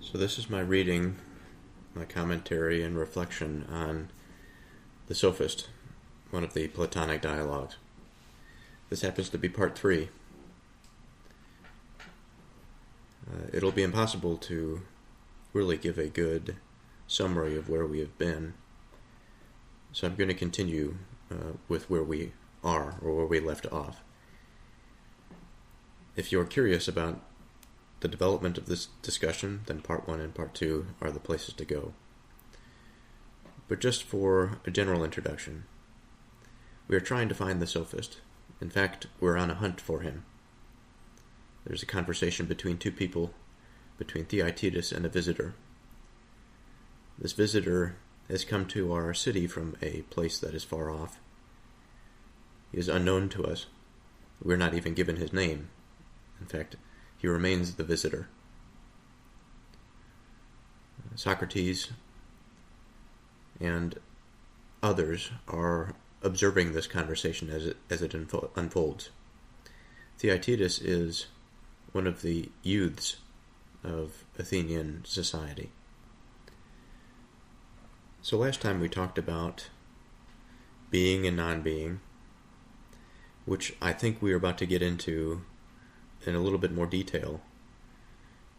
So this is my reading, my commentary and reflection on the Sophist, one of the Platonic dialogues. This happens to be part 3. It'll be impossible to really give a good summary of where we have been, so I'm going to continue with where we are, or where we left off. If you're curious about the development of this discussion, then part 1 and part 2 are the places to go. But just for a general introduction, we are trying to find the Sophist. In fact, we're on a hunt for him. There's a conversation between two people, between Theaetetus and a visitor. This visitor has come to our city from a place that is far off. He is unknown to us. We're not even given his name. In fact, he remains the visitor. Socrates and others are observing this conversation as it unfolds. Theaetetus is one of the youths of Athenian society. So last time we talked about being and non-being, which I think we are about to get into in a little bit more detail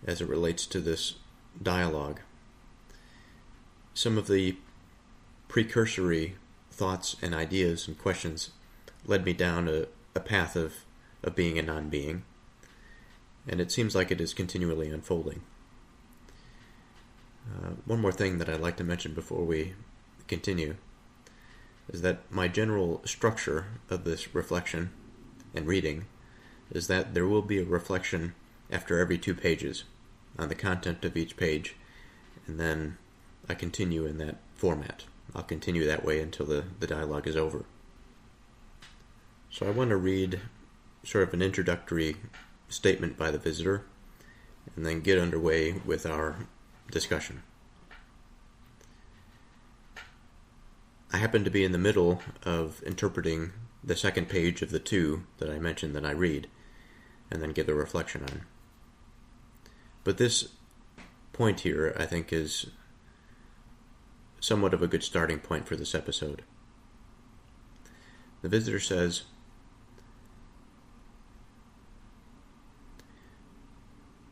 as it relates to this dialogue. Some of the precursory thoughts and ideas and questions led me down a path of being and non-being, and it seems like it is continually unfolding. One more thing that I'd like to mention before we continue is that my general structure of this reflection and reading is that there will be a reflection after every 2 pages on the content of each page, and then I continue in that format. I'll continue that way until the dialogue is over. So I want to read sort of an introductory statement by the visitor, and then get underway with our discussion. I happen to be in the middle of interpreting the second page of the 2 that I mentioned that I read, and then give a reflection on. But this point here, I think, is somewhat of a good starting point for this episode. The visitor says,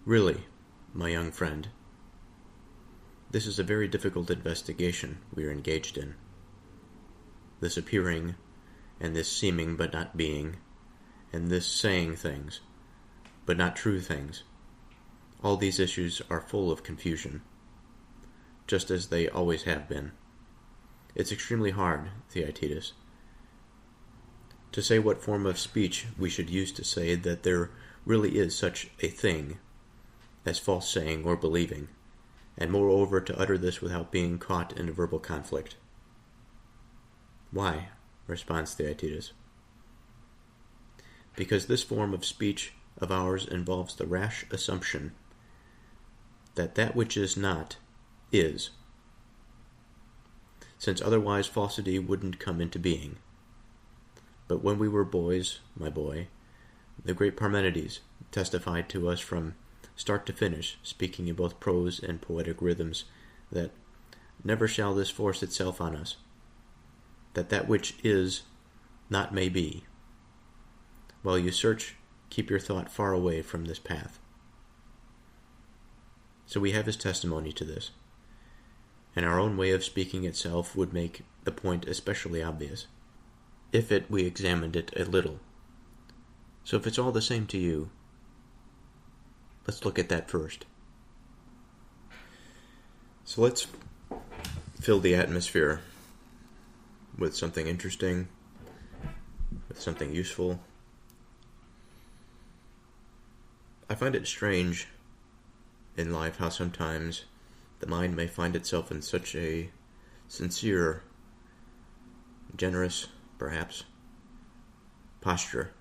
"Really, my young friend, this is a very difficult investigation we are engaged in. This appearing, and this seeming but not being, and this saying things, but not true things. All these issues are full of confusion, just as they always have been. It's extremely hard, Theaetetus, to say what form of speech we should use to say that there really is such a thing as false saying or believing, and moreover to utter this without being caught in a verbal conflict." "Why?" responds Theaetetus. "Because this form of speech of ours involves the rash assumption that that which is not is, since otherwise falsity wouldn't come into being. But when we were boys, my boy, the great Parmenides testified to us from start to finish, speaking in both prose and poetic rhythms, that never shall this force itself on us, that which is not may be. While you search, keep your thought far away from this path." So we have his testimony to this, and our own way of speaking itself would make the point especially obvious, if we examined it a little. So if it's all the same to you, let's look at that first. So let's fill the atmosphere with something interesting, with something useful. I find it strange in life how sometimes the mind may find itself in such a sincere, generous, perhaps, posture.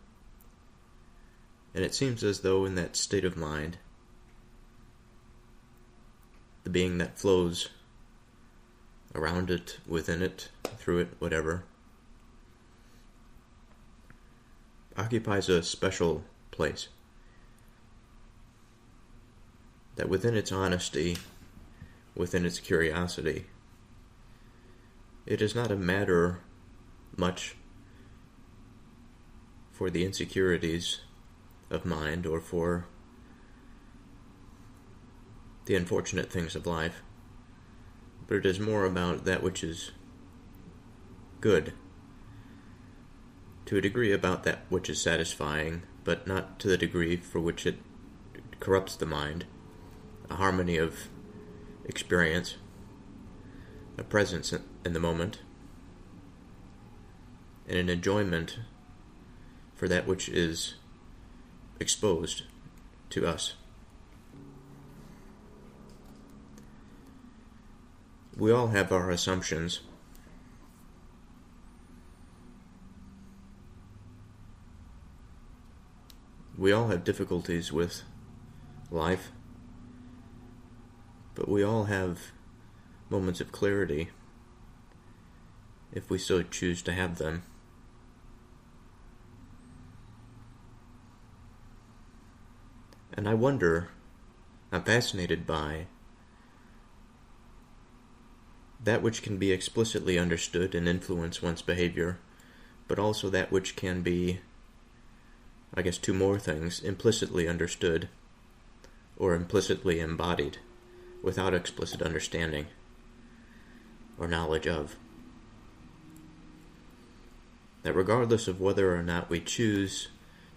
And it seems as though in that state of mind, the being that flows around it, within it, through it, whatever, occupies a special place. that within its honesty, within its curiosity, it is not a matter much for the insecurities of mind or for the unfortunate things of life, but it is more about that which is good, to a degree about that which is satisfying, but not to the degree for which it corrupts the mind, a harmony of experience, a presence in the moment, and an enjoyment for that which is exposed to us. We all have our assumptions. We all have difficulties with life, but we all have moments of clarity if we so choose to have them. And I wonder, I'm fascinated by that which can be explicitly understood and influence one's behavior, but also that which can be, I guess, two more things, implicitly understood or implicitly embodied without explicit understanding or knowledge of. That regardless of whether or not we choose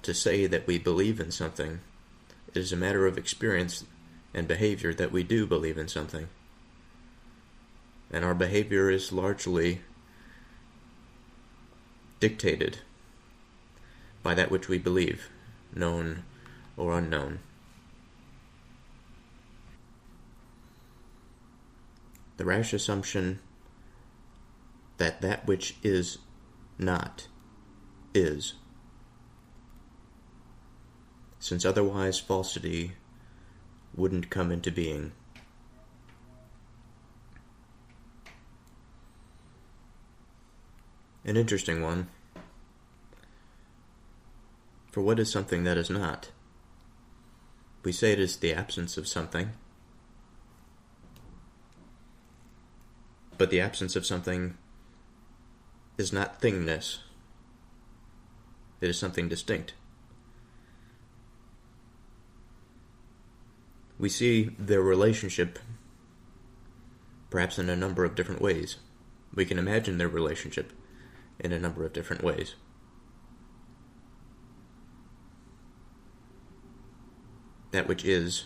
to say that we believe in something, it is a matter of experience and behavior that we do believe in something. And our behavior is largely dictated by that which we believe, known or unknown. The rash assumption that that which is not is, since otherwise falsity wouldn't come into being. An interesting one. For what is something that is not? We say it is the absence of something, but the absence of something is not thingness. It is something distinct. We see their relationship perhaps in a number of different ways. We can imagine their relationship in a number of different ways. That which is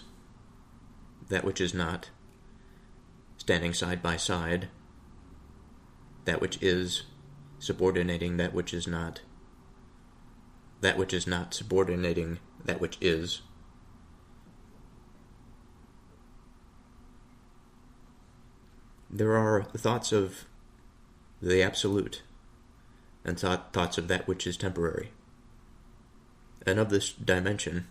not, standing side by side, that which is subordinating that which is not subordinating that which is. There are thoughts of the absolute and thoughts of that which is temporary. And of this dimension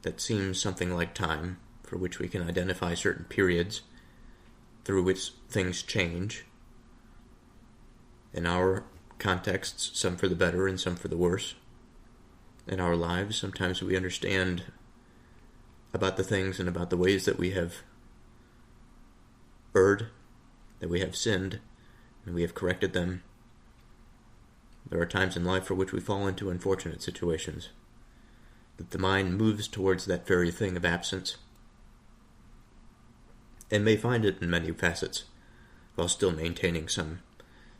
that seems something like time, for which we can identify certain periods through which things change. In our contexts, some for the better and some for the worse. In our lives, sometimes we understand about the things and about the ways that we have erred, that we have sinned, and we have corrected them. There are times in life for which we fall into unfortunate situations, that the mind moves towards that very thing of absence, and may find it in many facets, while still maintaining some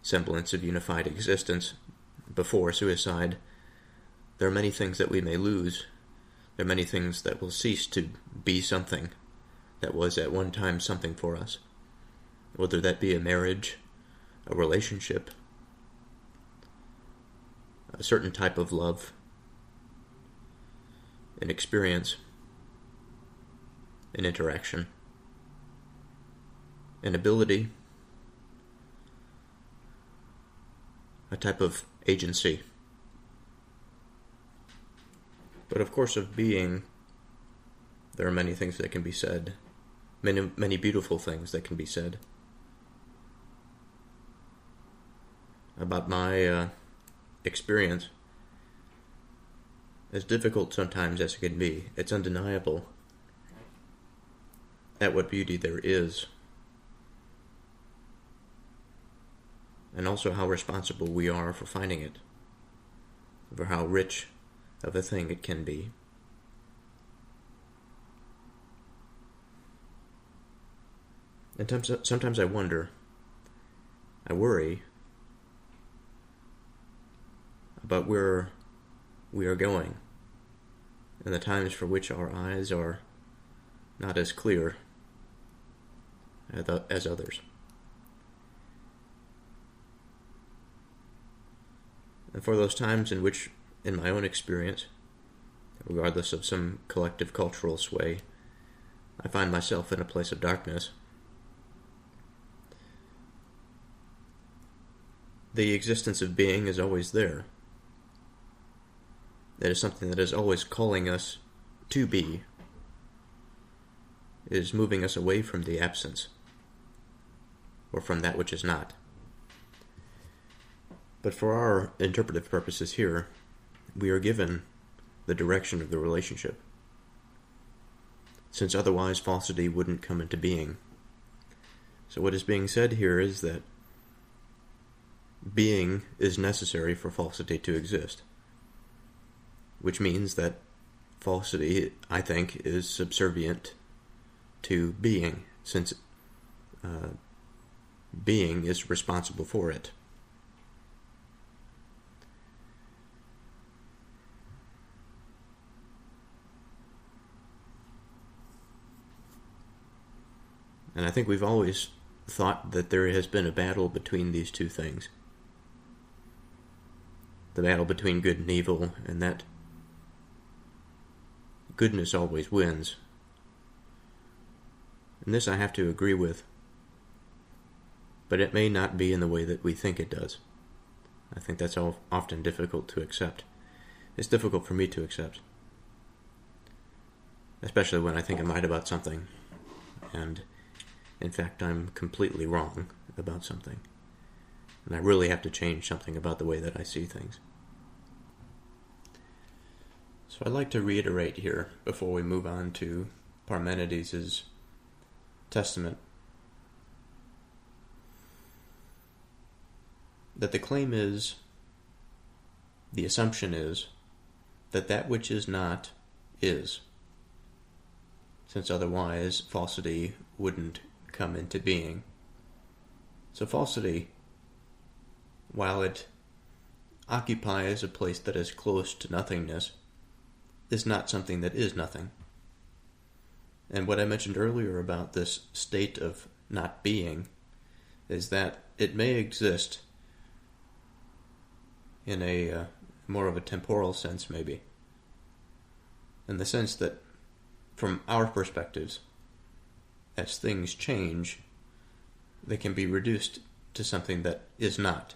semblance of unified existence. Before suicide, there are many things that we may lose. There are many things that will cease to be something that was at one time something for us, whether that be a marriage, a relationship, a certain type of love, an experience, an interaction, an ability, a type of agency. But of course, of being, there are many things that can be said, many beautiful things that can be said about my experience. As difficult sometimes as it can be, it's undeniable at what beauty there is, and also how responsible we are for finding it, for how rich of a thing it can be. And sometimes I wonder, I worry about where we are going, and the times for which our eyes are not as clear as others. And for those times in which, in my own experience, regardless of some collective cultural sway, I find myself in a place of darkness, the existence of being is always there. It is something that is always calling us to be. It is moving us away from the absence, or from that which is not. But for our interpretive purposes here, we are given the direction of the relationship, since otherwise falsity wouldn't come into being. So what is being said here is that being is necessary for falsity to exist, which means that falsity, I think, is subservient to being, since being is responsible for it. And I think we've always thought that there has been a battle between these two things. The battle between good and evil, and that goodness always wins. And this I have to agree with, but it may not be in the way that we think it does. I think that's often difficult to accept. It's difficult for me to accept, especially when I think I'm right about something, and in fact I'm completely wrong about something, and I really have to change something about the way that I see things. So I'd like to reiterate here, before we move on to Parmenides' testament, that the claim is, the assumption is, that that which is not is, since otherwise falsity wouldn't come into being. So falsity, while it occupies a place that is close to nothingness, is not something that is nothing. And what I mentioned earlier about this state of not being is that it may exist in a more of a temporal sense, maybe, in the sense that from our perspectives, as things change, they can be reduced to something that is not.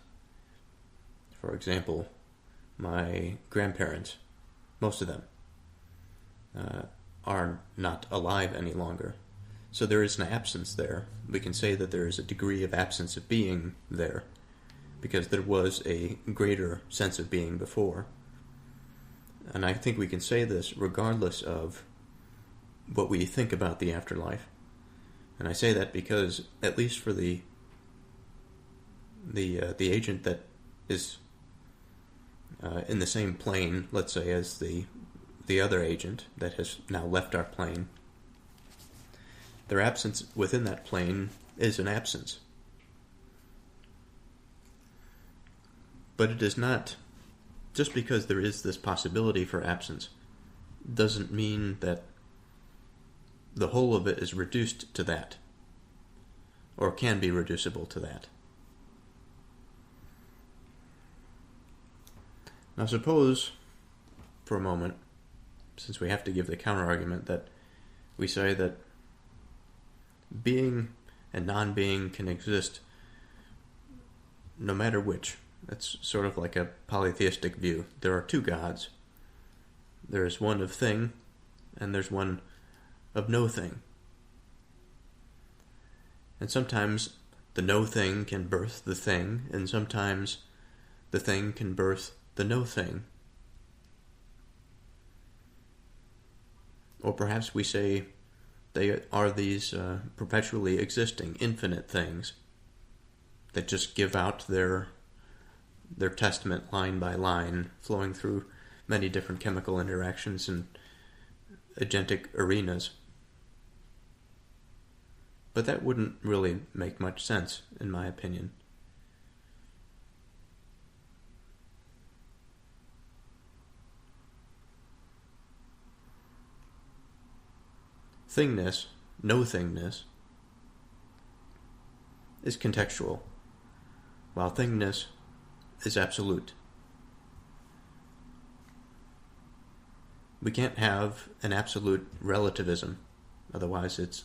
For example, my grandparents, most of them, are not alive any longer. So there is an absence there. We can say that there is a degree of absence of being there, because there was a greater sense of being before. And I think we can say this regardless of what we think about the afterlife. And I say that because, at least for the agent that is in the same plane, let's say, as the other agent that has now left our plane, their absence within that plane is an absence. But it is not, just because there is this possibility for absence, doesn't mean that the whole of it is reduced to that, or can be reducible to that. Now suppose, for a moment, since we have to give the counter-argument, that we say that being and non-being can exist no matter which. That's sort of like a polytheistic view. There are two gods. There is one of thing, and there's one of no thing. And sometimes the no thing can birth the thing, and sometimes the thing can birth the no thing. Or perhaps we say They are these perpetually existing, infinite things that just give out their testament line by line, flowing through many different chemical interactions and agentic arenas. But that wouldn't really make much sense, in my opinion. Thingness, no-thingness, is contextual, while thingness is absolute. We can't have an absolute relativism, otherwise it's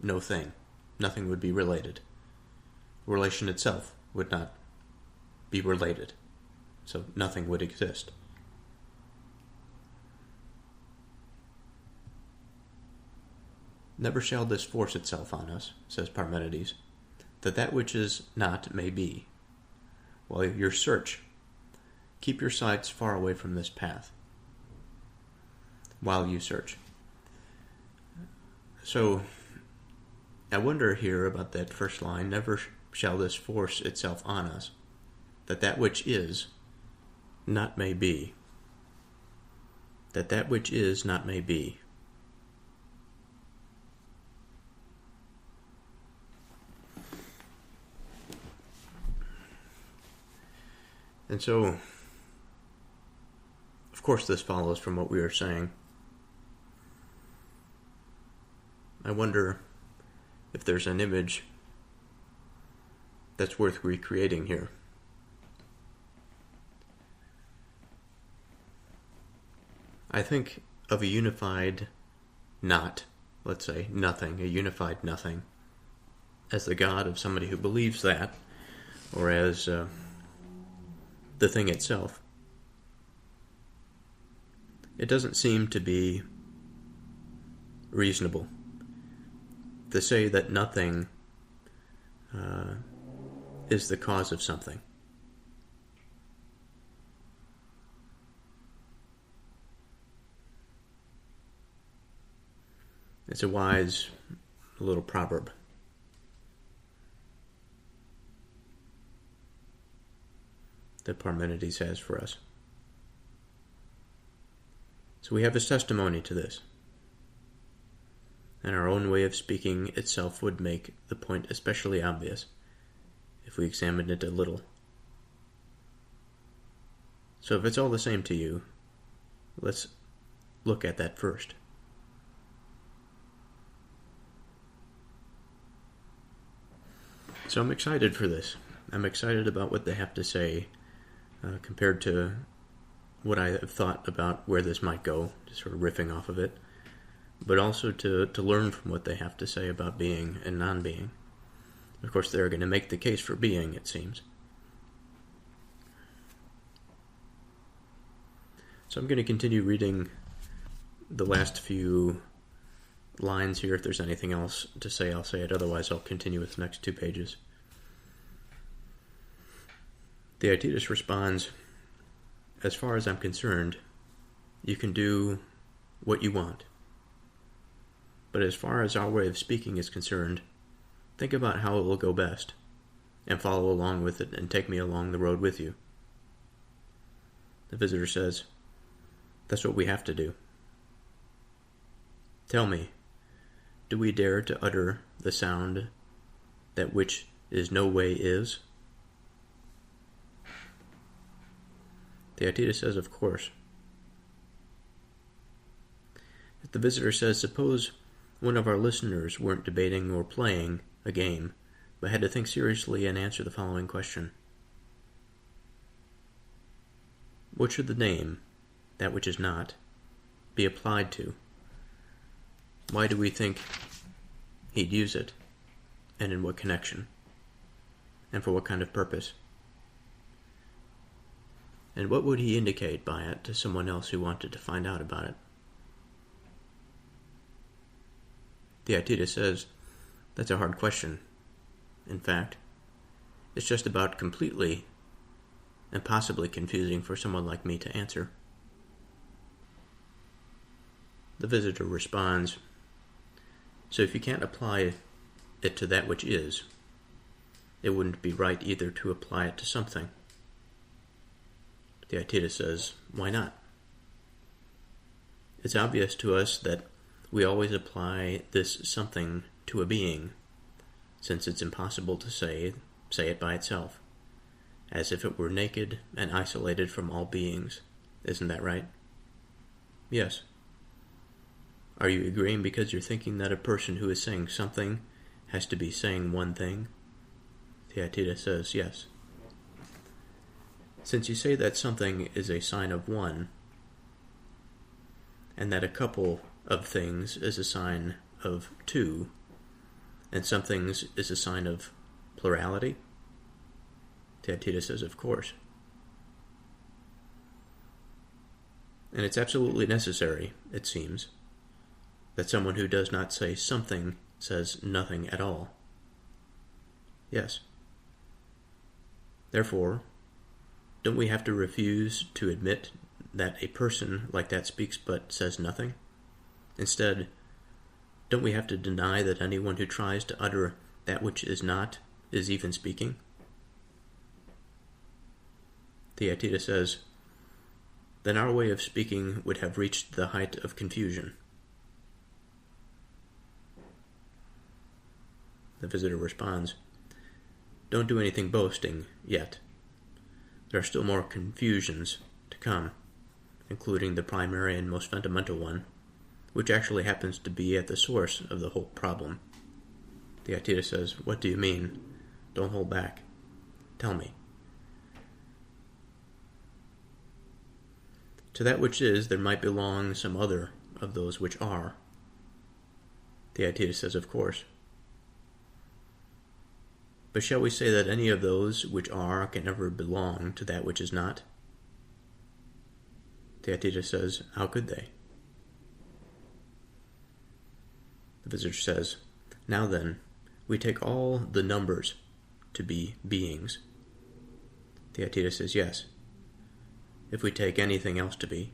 no thing. Nothing would be related. Relation itself would not be related, so nothing would exist. Never shall this force itself on us, says Parmenides, that which is not may be. While you search, keep your sights far away from this path. While you search. So, I wonder here about that first line, never shall this force itself on us, that which is not may be. That which is not may be. And so, of course this follows from what we were saying. I wonder if there's an image that's worth recreating here. I think of a unified not, let's say nothing, a unified nothing, as the God of somebody who believes that, or as the thing itself. It doesn't seem to be reasonable to say that nothing is the cause of something. It's a wise little proverb. That Parmenides has for us. So we have his testimony to this. And our own way of speaking itself would make the point especially obvious if we examined it a little. So if it's all the same to you, let's look at that first. So I'm excited for this. I'm excited about what they have to say compared to what I have thought about where this might go, just sort of riffing off of it, but also to learn from what they have to say about being and non-being. Of course, they're going to make the case for being, it seems. So I'm going to continue reading the last few lines here. If there's anything else to say, I'll say it. Otherwise, I'll continue with the next 2 pages. Theaetetus responds, as far as I'm concerned, you can do what you want. But as far as our way of speaking is concerned, think about how it will go best, and follow along with it and take me along the road with you. The visitor says, that's what we have to do. Tell me, do we dare to utter the sound that which is no way is? Theaetetus says, of course. If the visitor says, suppose one of our listeners weren't debating or playing a game, but had to think seriously and answer the following question. What should the name, that which is not, be applied to? Why do we think he'd use it? And in what connection? And for what kind of purpose? And what would he indicate by it to someone else who wanted to find out about it? Theaetetus says, that's a hard question. In fact, it's just about completely and possibly confusing for someone like me to answer. The visitor responds, So if you can't apply it to that which is, it wouldn't be right either to apply it to something. Theaetetus says, why not? It's obvious to us that we always apply this something to a being, since it's impossible to say it by itself, as if it were naked and isolated from all beings. Isn't that right? Yes. Are you agreeing because you're thinking that a person who is saying something has to be saying one thing? Theaetetus says, yes. Since you say that something is a sign of one, and that a couple of things is a sign of two, and some things is a sign of plurality, Theaetetus says, of course. And it's absolutely necessary, it seems, that someone who does not say something says nothing at all. Yes. Therefore, don't we have to refuse to admit that a person like that speaks but says nothing? Instead, don't we have to deny that anyone who tries to utter that which is not is even speaking? Theaetetus says, then our way of speaking would have reached the height of confusion. The visitor responds, don't do anything boasting yet. There are still more confusions to come, including the primary and most fundamental one, which actually happens to be at the source of the whole problem. Theaetetus says, what do you mean? Don't hold back. Tell me. To that which is, there might belong some other of those which are. Theaetetus says, of course. But shall we say that any of those which are can ever belong to that which is not? Theaetetus says, how could they? The visitor says, now then, we take all the numbers to be beings. Theaetetus says, yes. If we take anything else to be,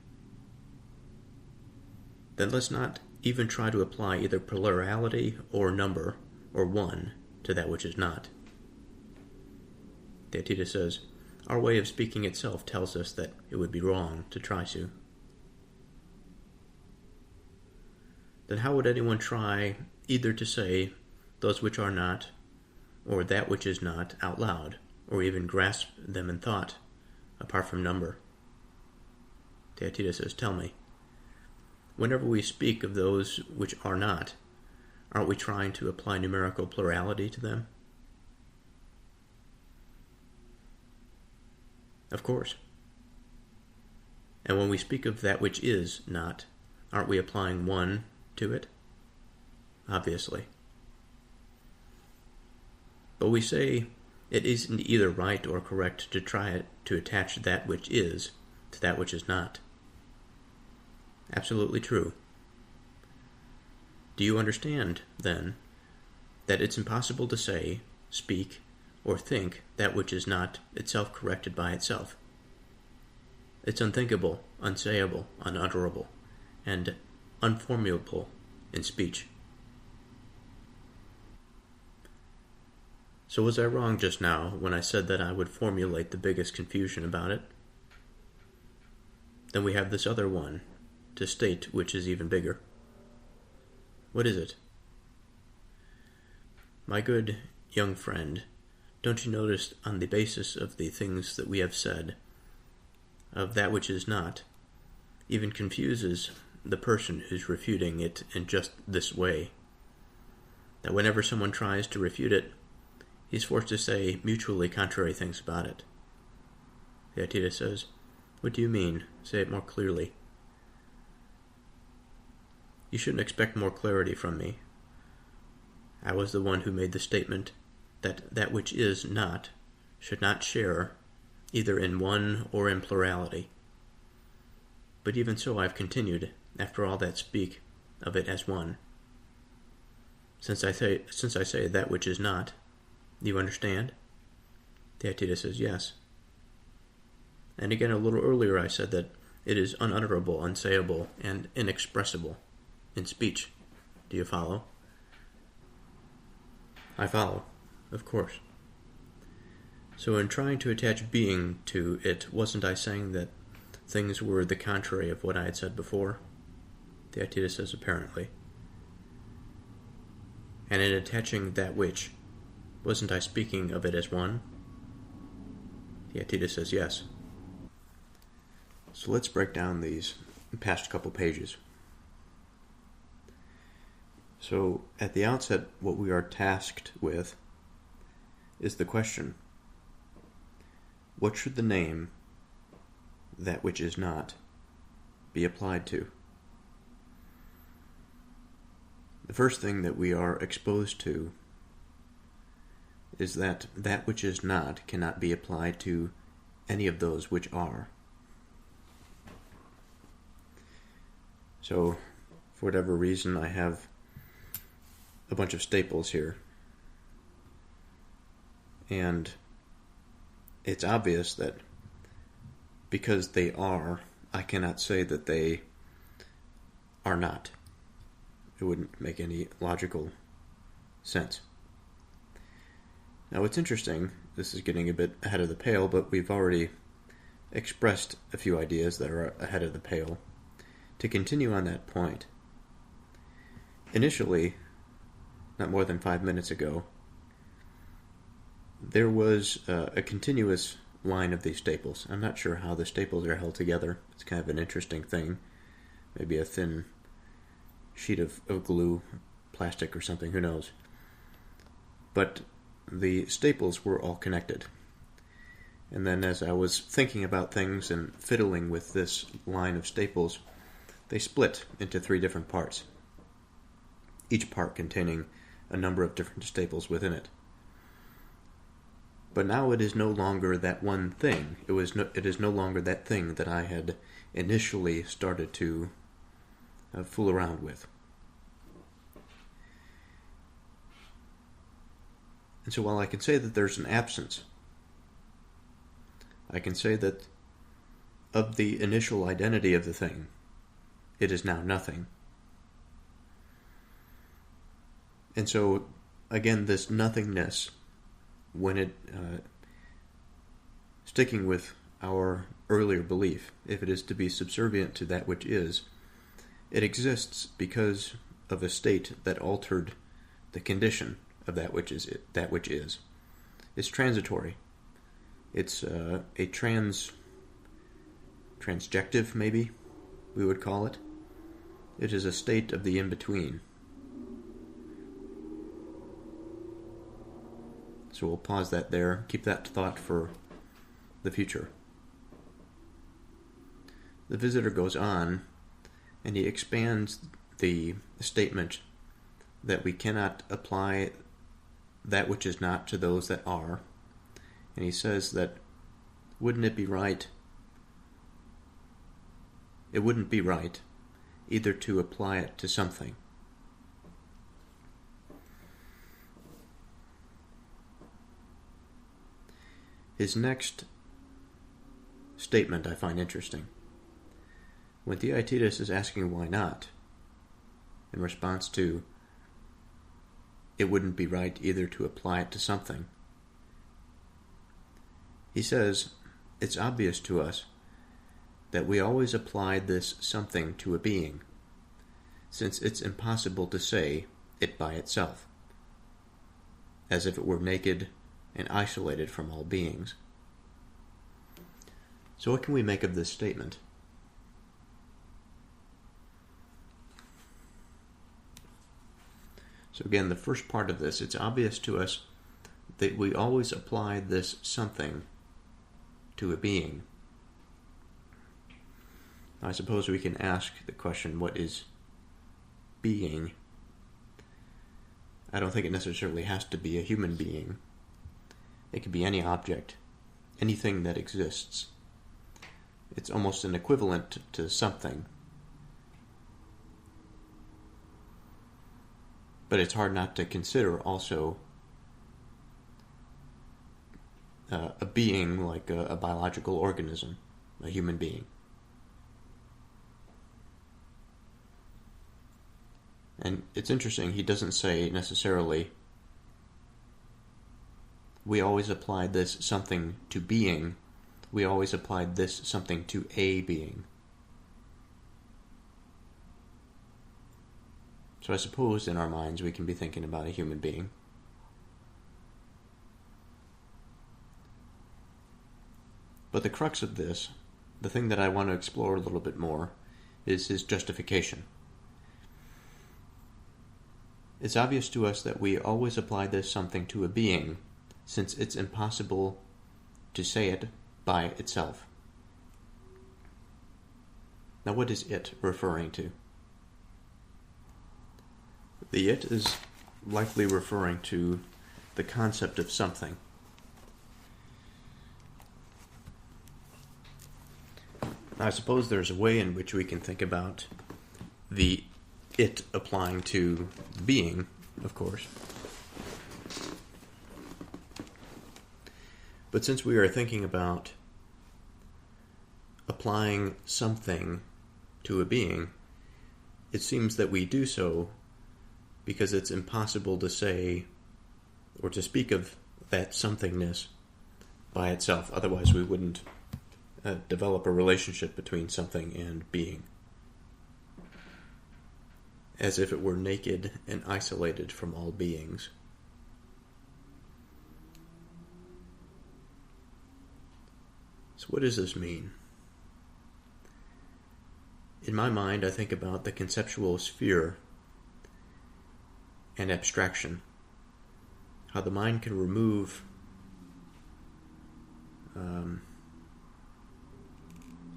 then let's not even try to apply either plurality or number or one to that which is not. Theaetetus says, our way of speaking itself tells us that it would be wrong to try to. Then how would anyone try either to say those which are not, or that which is not out loud, or even grasp them in thought, apart from number? Theaetetus says, tell me, whenever we speak of those which are not, aren't we trying to apply numerical plurality to them? Of course. And when we speak of that which is not, aren't we applying one to it? Obviously. But we say it isn't either right or correct to try to attach that which is to that which is not. Absolutely true. Do you understand, then, that it's impossible to say, speak, or think that which is not itself corrected by itself? It's unthinkable, unsayable, unutterable, and unformulable in speech. So was I wrong just now when I said that I would formulate the biggest confusion about it? Then we have this other one to state, which is even bigger. What is it? My good young friend, don't you notice on the basis of the things that we have said, of that which is not, even confuses the person who's refuting it in just this way, that whenever someone tries to refute it, he's forced to say mutually contrary things about it. Theaetetus says, what do you mean? Say it more clearly. You shouldn't expect more clarity from me. I was the one who made the statement that that which is not should not share either in one or in plurality. But even so I've continued, after all that speak of it as one. Since I say that which is not, do you understand? Theaetetus says, yes. And again a little earlier I said that it is unutterable, unsayable, and inexpressible in speech. Do you follow? I follow, of course. So in trying to attach being to it, wasn't I saying that things were the contrary of what I had said before? Theaetetus says apparently. And in attaching that which, wasn't I speaking of it as one? Theaetetus says yes. So let's break down these past couple pages. So at the outset, what we are tasked with is the question, what should the name, that which is not, be applied to? The first thing that we are exposed to is that that which is not cannot be applied to any of those which are. So, for whatever reason, I have a bunch of staples here. And it's obvious that because they are, I cannot say that they are not. It wouldn't make any logical sense. Now, it's interesting, this is getting a bit ahead of the pale, but we've already expressed a few ideas that are ahead of the pale. To continue on that point, initially, not more than 5 minutes ago, there was a continuous line of these staples. I'm not sure how the staples are held together. It's kind of an interesting thing. Maybe a thin sheet of glue, plastic or something, who knows. But the staples were all connected. And then as I was thinking about things and fiddling with this line of staples, they split into 3 different parts, each part containing a number of different staples within it. But now it is no longer that one thing. It is no longer that thing that I had initially started to fool around with. And so while I can say that there's an absence, I can say that of the initial identity of the thing, it is now nothing. And so, again, this nothingness, when it, sticking with our earlier belief, if it is to be subservient to that which is, it exists because of a state that altered the condition of that which is. It's transitory. It's a transjective, maybe we would call it. It is a state of the in-between. So we'll pause that there, keep that thought for the future. The visitor goes on, and he expands the statement that we cannot apply that which is not to those that are. And he says that it wouldn't be right either to apply it to something. His next statement I find interesting. When Theaetetus is asking why not, in response to it wouldn't be right either to apply it to something, he says it's obvious to us that we always apply this something to a being, since it's impossible to say it by itself, as if it were naked and isolated from all beings. So what can we make of this statement? So again, the first part of this, it's obvious to us that we always apply this something to a being. I suppose we can ask the question, what is being? I don't think it necessarily has to be a human being. It could be any object, anything that exists. It's almost an equivalent to something. But it's hard not to consider also a being like a biological organism, a human being. And it's interesting, he doesn't say necessarily we always applied this something to being. We always applied this something to a being. So I suppose in our minds we can be thinking about a human being. But the crux of this, the thing that I want to explore a little bit more, is his justification. It's obvious to us that we always apply this something to a being, since it's impossible to say it by itself. Now, what is it referring to? The it is likely referring to the concept of something. I suppose there's a way in which we can think about the it applying to being, of course. But since we are thinking about applying something to a being, it seems that we do so because it's impossible to say or to speak of that somethingness by itself. Otherwise, we wouldn't develop a relationship between something and being, as if it were naked and isolated from all beings. So what does this mean? In my mind, I think about the conceptual sphere and abstraction, how the mind can remove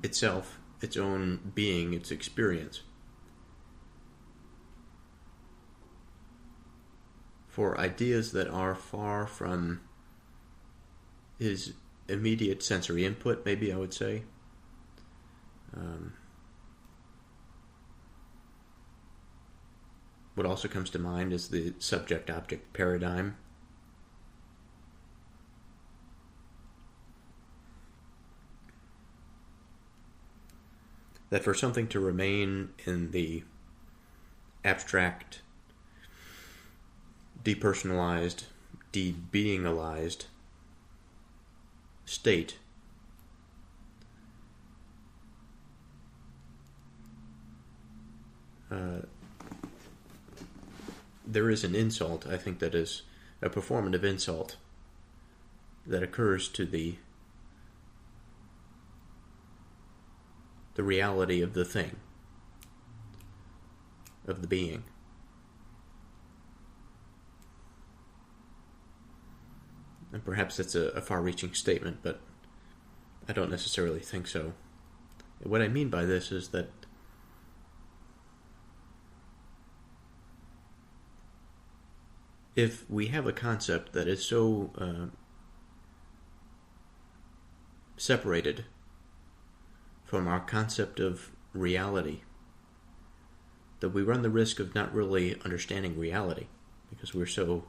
itself, its own being, its experience, for ideas that are far from his immediate sensory input, maybe I would say. What also comes to mind is the subject-object paradigm. That for something to remain in the abstract, depersonalized, de-beingalized state, there is an insult, I think, that is a performative insult that occurs to the reality of the thing, of the being. And perhaps that's a far-reaching statement, but I don't necessarily think so. What I mean by this is that if we have a concept that is so separated from our concept of reality, that we run the risk of not really understanding reality, because we're so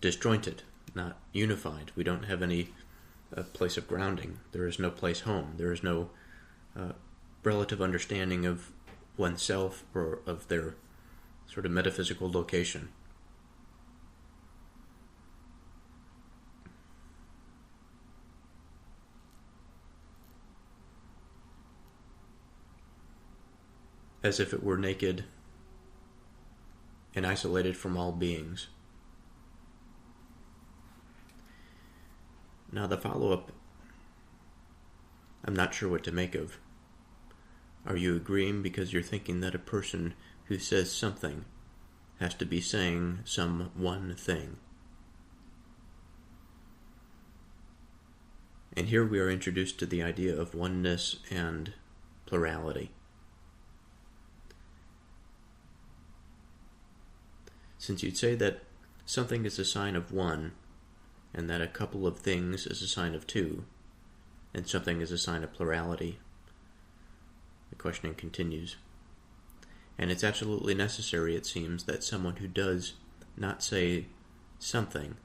disjointed, not unified. We don't have any place of grounding. There is no place home. There is no relative understanding of oneself or of their sort of metaphysical location. As if it were naked and isolated from all beings. Now the follow-up, I'm not sure what to make of. Are you agreeing because you're thinking that a person who says something has to be saying some one thing? And here we are introduced to the idea of oneness and plurality. Since you'd say that something is a sign of one, and that a couple of things is a sign of two, and something is a sign of plurality, the questioning continues. And it's absolutely necessary, it seems, that someone who does not say something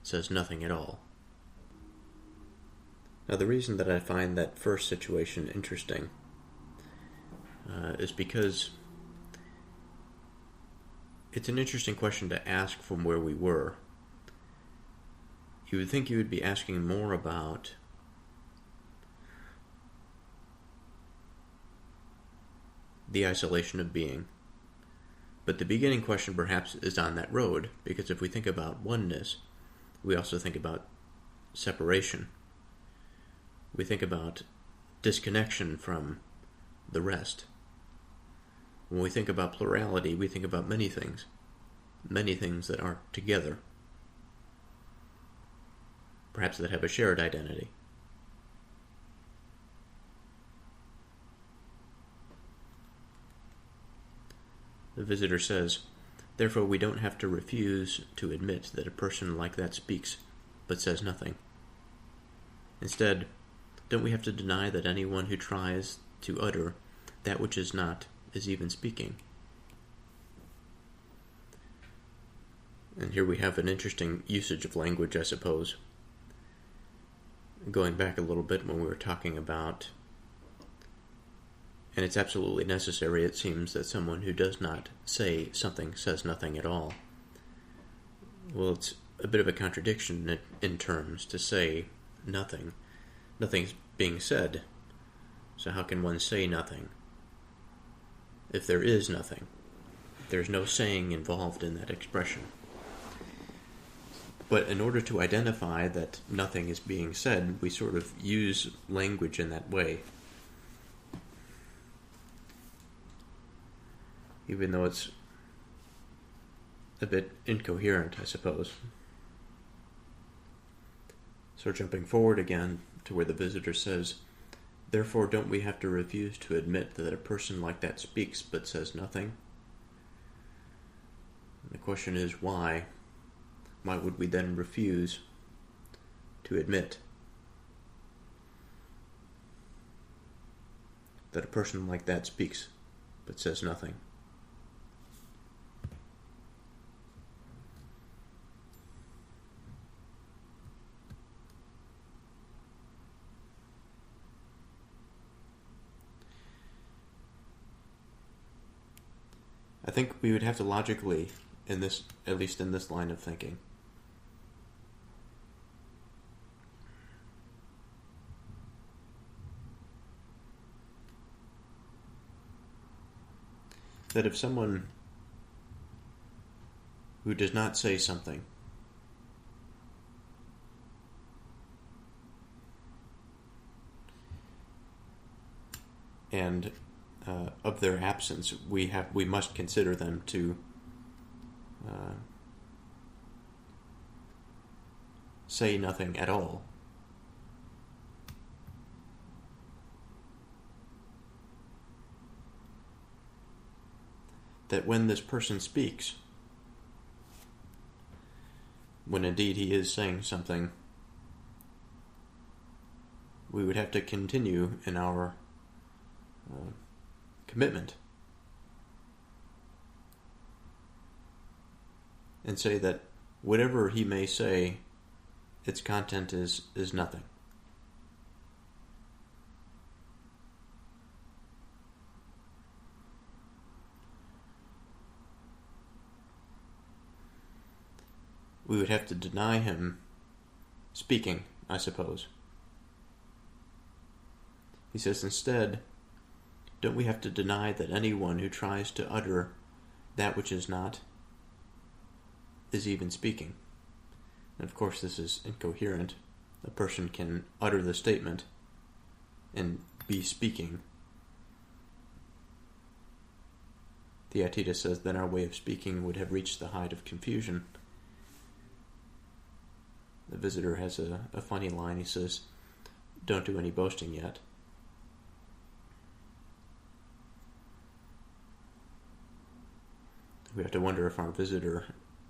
says nothing at all. Now, the reason that I find that first situation interesting is because it's an interesting question to ask from where we were. you would think you would be asking more about the isolation of being. But the beginning question perhaps is on that road, because if we think about oneness, we also think about separation. We think about disconnection from the rest. When we think about plurality, we think about many things that are together, perhaps that have a shared identity. The visitor says, therefore we don't have to refuse to admit that a person like that speaks, but says nothing. Instead, don't we have to deny that anyone who tries to utter that which is not is even speaking? And here we have an interesting usage of language, I suppose. Going back a little bit when we were talking about, and it's absolutely necessary, it seems, that someone who does not say something says nothing at all. Well, it's a bit of a contradiction in terms to say nothing. Nothing's being said. So how can one say nothing? If there is nothing, there's no saying involved in that expression. But in order to identify that nothing is being said, we sort of use language in that way. Even though it's a bit incoherent, I suppose. So jumping forward again to where the visitor says, therefore don't we have to refuse to admit that a person like that speaks but says nothing? And the question is why? Why would we then refuse to admit that a person like that speaks but says nothing? I think we would have to logically, at least in this line of thinking, that if someone who does not say something and of their absence, we must consider them to say nothing at all. That when this person speaks, when indeed he is saying something, we would have to continue in our commitment and say that whatever he may say, its content is nothing. We would have to deny him speaking, I suppose. He says instead, don't we have to deny that anyone who tries to utter that which is not is even speaking? And of course this is incoherent. A person can utter the statement and be speaking. Theaetetus says then our way of speaking would have reached the height of confusion. The visitor has a funny line. He says, don't do any boasting yet. We have to wonder if our visitor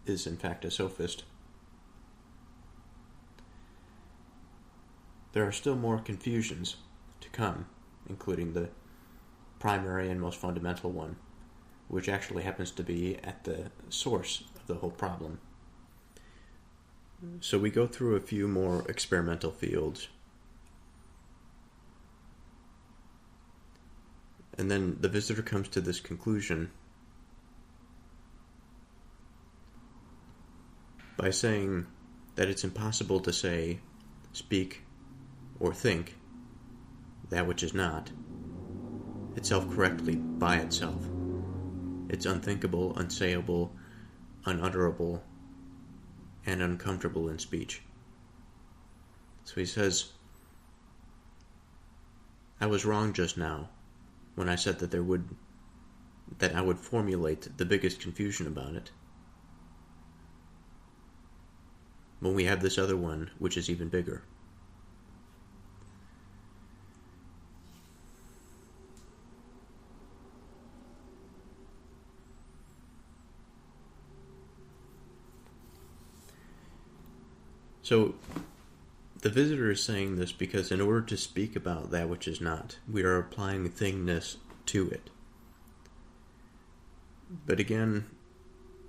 is in fact a sophist. There are still more confusions to come, including the primary and most fundamental one, which actually happens to be at the source of the whole problem. So we go through a few more experimental fields. And then the visitor comes to this conclusion by saying that it's impossible to say, speak, or think that which is not itself correctly by itself. It's unthinkable, unsayable, unutterable, and uncomfortable in speech. So he says, I was wrong just now when I said that I would formulate the biggest confusion about it. When we have this other one, which is even bigger. So, the visitor is saying this because in order to speak about that which is not, we are applying thingness to it. But again,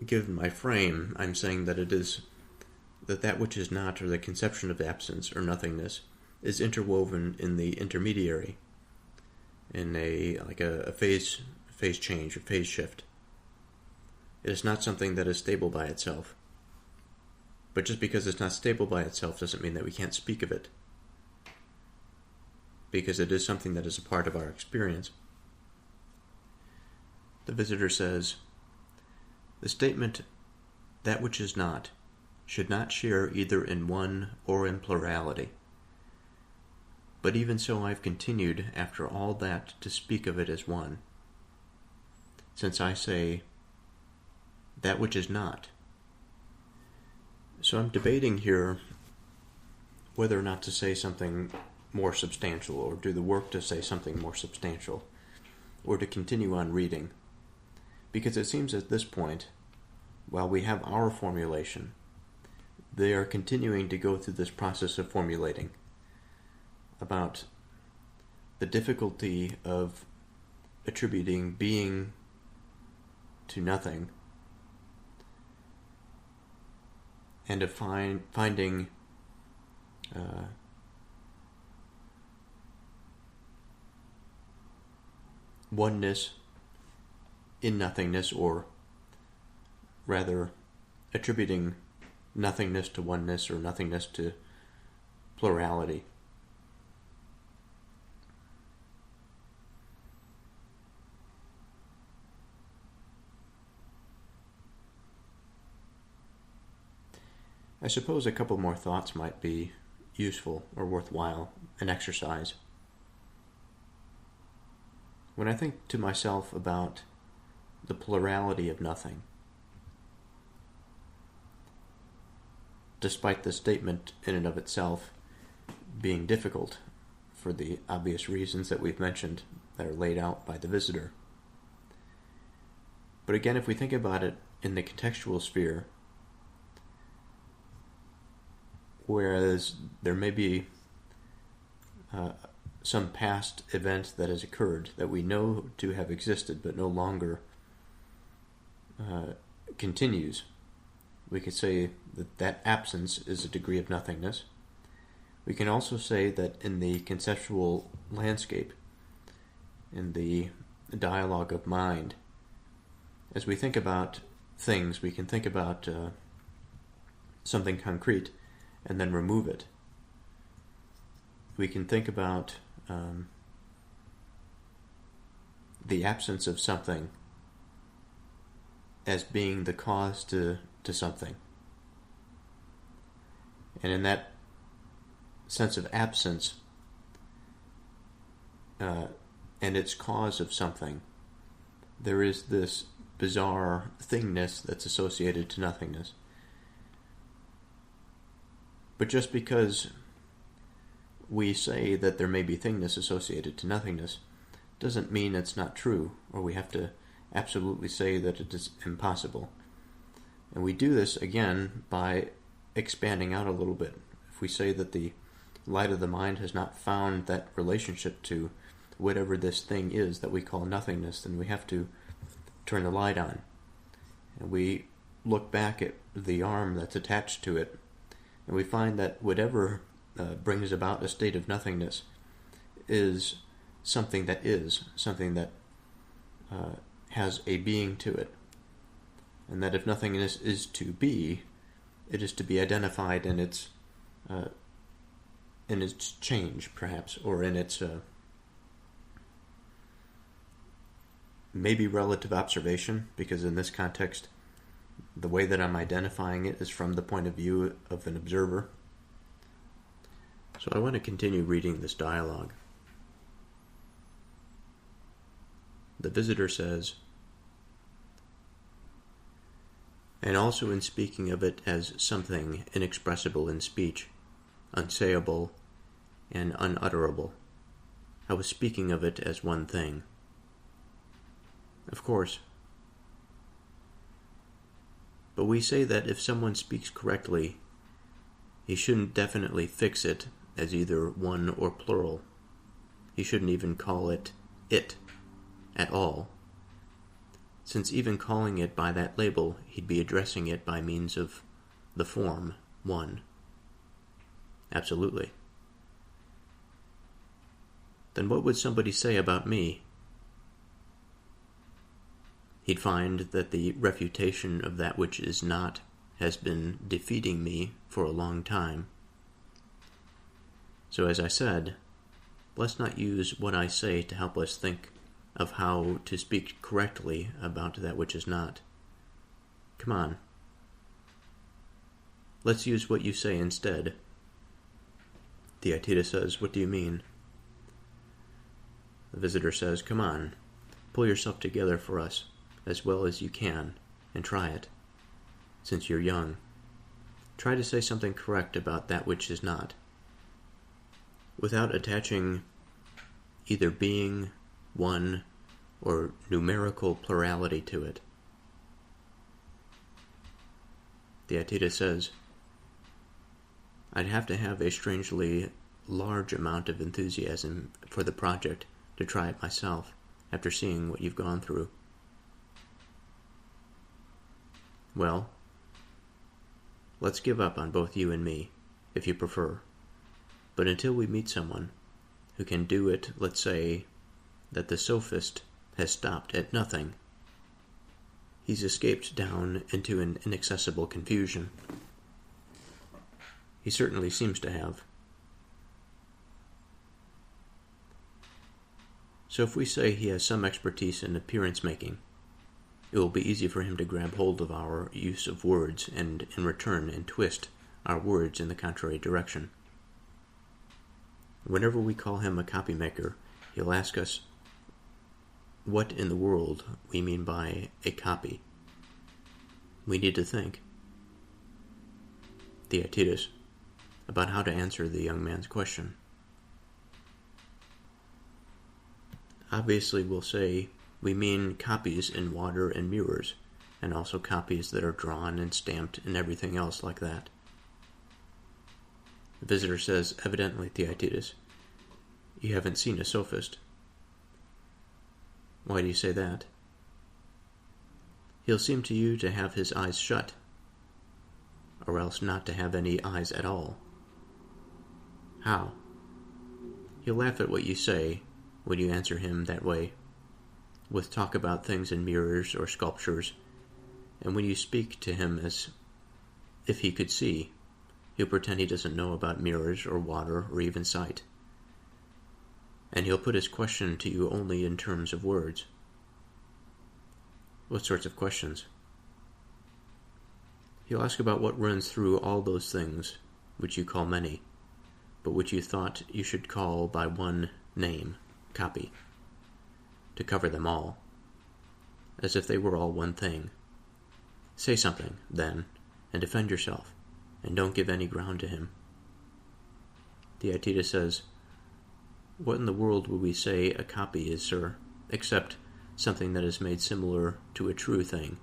given my frame, I'm saying that it is that which is not, or the conception of absence or nothingness, is interwoven in the intermediary, in a phase change or phase shift. It is not something that is stable by itself. But just because it's not stable by itself doesn't mean that we can't speak of it, because it is something that is a part of our experience. The visitor says, the statement, that which is not, should not share either in one or in plurality. But even so I've continued after all that to speak of it as one, since I say, that which is not. So I'm debating here whether or not to say something more substantial, or do the work to say something more substantial, or to continue on reading. Because it seems at this point, while we have our formulation, they are continuing to go through this process of formulating about the difficulty of attributing being to nothing, and of finding oneness in nothingness, or rather attributing nothingness to oneness, or nothingness to plurality. I suppose a couple more thoughts might be useful or worthwhile, an exercise. When I think to myself about the plurality of nothing, despite the statement in and of itself being difficult for the obvious reasons that we've mentioned that are laid out by the visitor. But again, if we think about it in the contextual sphere, whereas there may be some past event that has occurred that we know to have existed but no longer continues, we could say that absence is a degree of nothingness. We can also say that in the conceptual landscape, in the dialogue of mind, as we think about things, we can think about something concrete and then remove it. We can think about the absence of something as being the cause to something. And in that sense of absence and its cause of something, there is this bizarre thingness that's associated to nothingness. But just because we say that there may be thingness associated to nothingness doesn't mean it's not true, or we have to absolutely say that it is impossible. And we do this, again, by expanding out a little bit. If we say that the light of the mind has not found that relationship to whatever this thing is that we call nothingness, then we have to turn the light on. And we look back at the arm that's attached to it, and we find that whatever brings about a state of nothingness is something that has a being to it. And that if nothingness is to be, It is to be identified in its change, perhaps, or in its maybe relative observation, because in this context, the way that I'm identifying it is from the point of view of an observer. So I want to continue reading this dialogue. The visitor says, and also in speaking of it as something inexpressible in speech, unsayable and unutterable, I was speaking of it as one thing. Of course. But we say that if someone speaks correctly, he shouldn't definitely fix it as either one or plural. He shouldn't even call it at all, since even calling it by that label, he'd be addressing it by means of the form one. Absolutely. Then what would somebody say about me? He'd find that the refutation of that which is not has been defeating me for a long time. So as I said, let's not use what I say to help us think of how to speak correctly about that which is not. Come on. Let's use what you say instead. Theaetetus says, what do you mean? The visitor says, come on, pull yourself together for us as well as you can, and try it, since you're young. Try to say something correct about that which is not, without attaching either being, one, or numerical plurality to it. Theaetetus says, I'd have to have a strangely large amount of enthusiasm for the project to try it myself, after seeing what you've gone through. Well, let's give up on both you and me, if you prefer. But until we meet someone who can do it, let's say that the Sophist has stopped at nothing. He's escaped down into an inaccessible confusion. He certainly seems to have. So if we say he has some expertise in appearance making, it will be easy for him to grab hold of our use of words and, in return, and twist our words in the contrary direction. Whenever we call him a copymaker, he'll ask us what in the world we mean by a copy. We need to think. Theaetetus, about how to answer the young man's question. Obviously, we'll say we mean copies in water and mirrors, and also copies that are drawn and stamped and everything else like that. The visitor says, evidently, Theaetetus, you haven't seen a sophist. Why do you say that? He'll seem to you to have his eyes shut, or else not to have any eyes at all. How? He'll laugh at what you say when you answer him that way, with talk about things in mirrors or sculptures, and when you speak to him as if he could see, he'll pretend he doesn't know about mirrors or water or even sight. And he'll put his question to you only in terms of words. What sorts of questions? He'll ask about what runs through all those things which you call many, but which you thought you should call by one name, copy, to cover them all, as if they were all one thing. Say something, then, and defend yourself, and don't give any ground to him. Theaetetus says, what in the world would we say a copy is, sir, except something that is made similar to a true thing,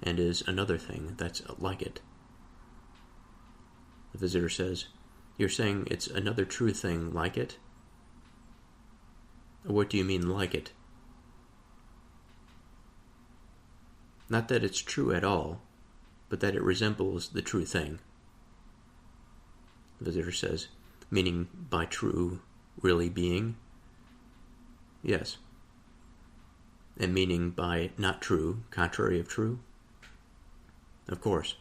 and is another thing that's like it? The visitor says, you're saying it's another true thing like it? What do you mean, like it? Not that it's true at all, but that it resembles the true thing. The visitor says, meaning by true, really being? Yes. And meaning by not true, contrary of true? Of course.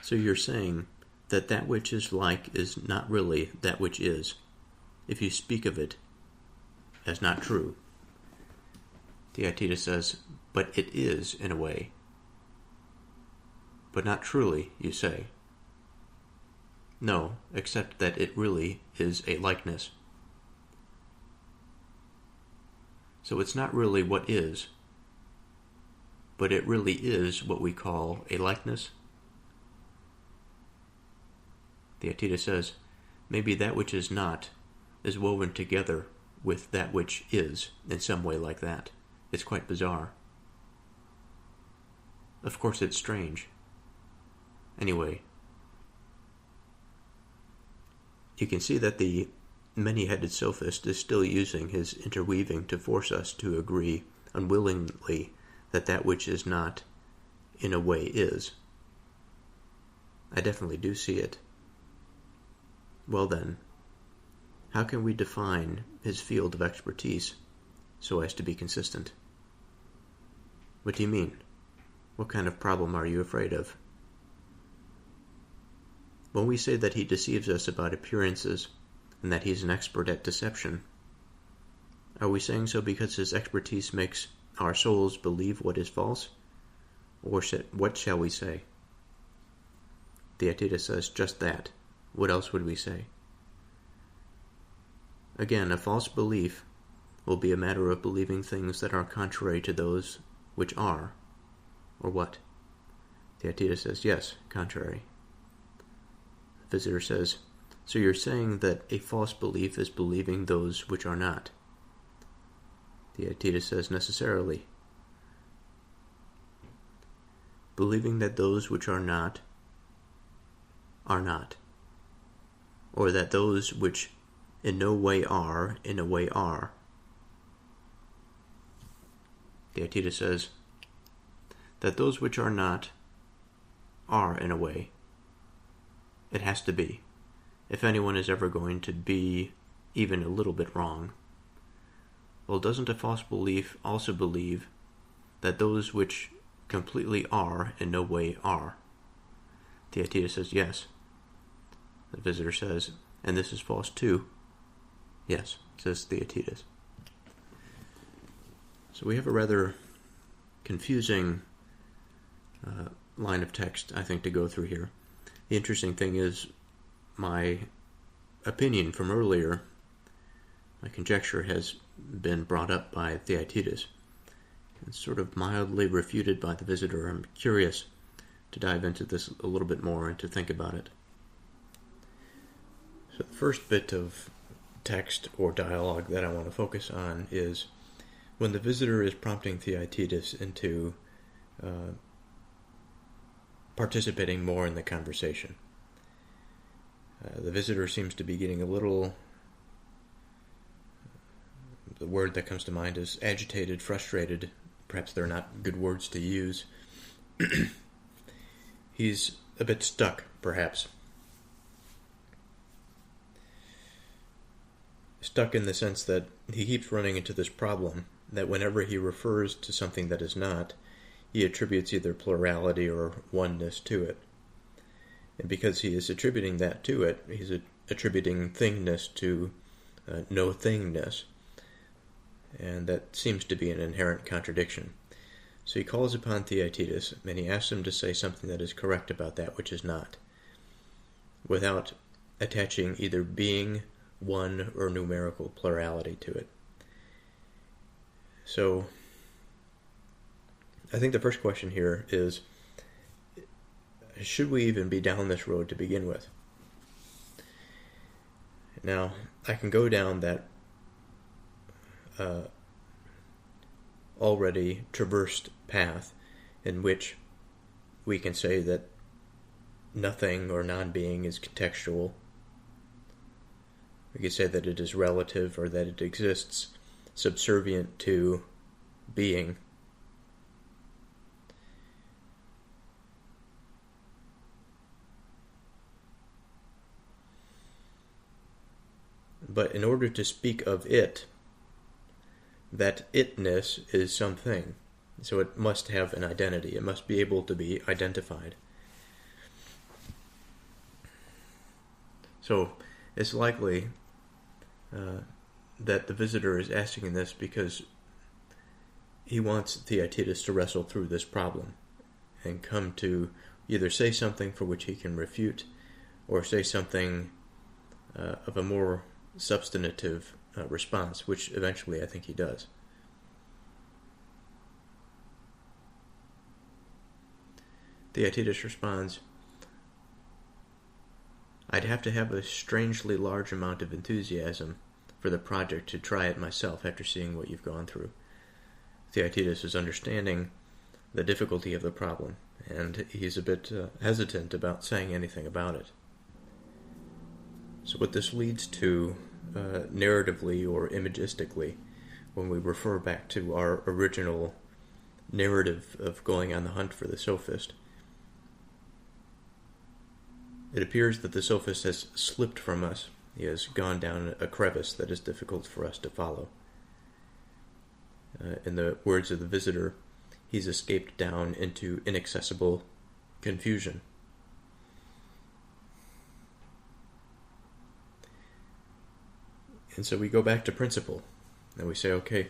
So you're saying that that which is like is not really that which is, if you speak of it as not true. Theaetetus says, but it is in a way. But not truly, you say. No, except that it really is a likeness. So it's not really what is, but it really is what we call a likeness. Theaetetus says, maybe that which is not is woven together with that which is in some way like that. It's quite bizarre. Of course it's strange. Anyway, you can see that the many-headed sophist is still using his interweaving to force us to agree unwillingly that that which is not, in a way, is. I definitely do see it. Well then, how can we define his field of expertise so as to be consistent? What do you mean? What kind of problem are you afraid of? When we say that he deceives us about appearances and that he's an expert at deception, are we saying so because his expertise makes our souls believe what is false? Or what shall we say? Theaetetus says just that. What else would we say? Again, a false belief will be a matter of believing things that are contrary to those which are, or what? Theaetetus says, yes, contrary. The visitor says, so you're saying that a false belief is believing those which are not? Theaetetus says, necessarily. Believing that those which are not, or that those which in no way are, in a way are. Theaetetus says that those which are not are in a way. It has to be, if anyone is ever going to be even a little bit wrong. Well, doesn't a false belief also believe that those which completely are in no way are? Theaetetus says yes. The visitor says, and this is false too. Yes, says Theaetetus. So we have a rather confusing line of text, I think, to go through here. The interesting thing is my opinion from earlier, my conjecture has been brought up by Theaetetus and sort of mildly refuted by the visitor. I'm curious to dive into this a little bit more and to think about it. So the first bit of text or dialogue that I want to focus on is when the visitor is prompting Theaetetus into participating more in the conversation. The visitor seems to be getting a little, the word that comes to mind is agitated, frustrated. Perhaps they're not good words to use. He's a bit stuck, perhaps. Stuck in the sense that he keeps running into this problem that whenever he refers to something that is not, he attributes either plurality or oneness to it. And because he is attributing that to it, he's attributing thingness to no thingness. And that seems to be an inherent contradiction. So he calls upon Theaetetus, and he asks him to say something that is correct about that which is not, without attaching either being, one, or numerical plurality to it. So I think the first question here is, should we even be down this road to begin with? Now, I can go down that already traversed path in which we can say that nothing or non-being is contextual. We could say that it is relative or that it exists subservient to being. But in order to speak of it, that itness is something. So it must have an identity. It must be able to be identified. So it's likely that the visitor is asking this because he wants Theaetetus to wrestle through this problem and come to either say something for which he can refute or say something of a more substantive response, which eventually I think he does. Theaetetus responds, "I'd have to have a strangely large amount of enthusiasm for the project to try it myself after seeing what you've gone through." Theaetetus is understanding the difficulty of the problem, and he's a bit hesitant about saying anything about it. So what this leads to, narratively or imagistically, when we refer back to our original narrative of going on the hunt for the Sophist, it appears that the Sophist has slipped from us. He has gone down a crevice that is difficult for us to follow. In the words of the visitor, he's escaped down into inaccessible confusion. And so we go back to principle, and we say, okay,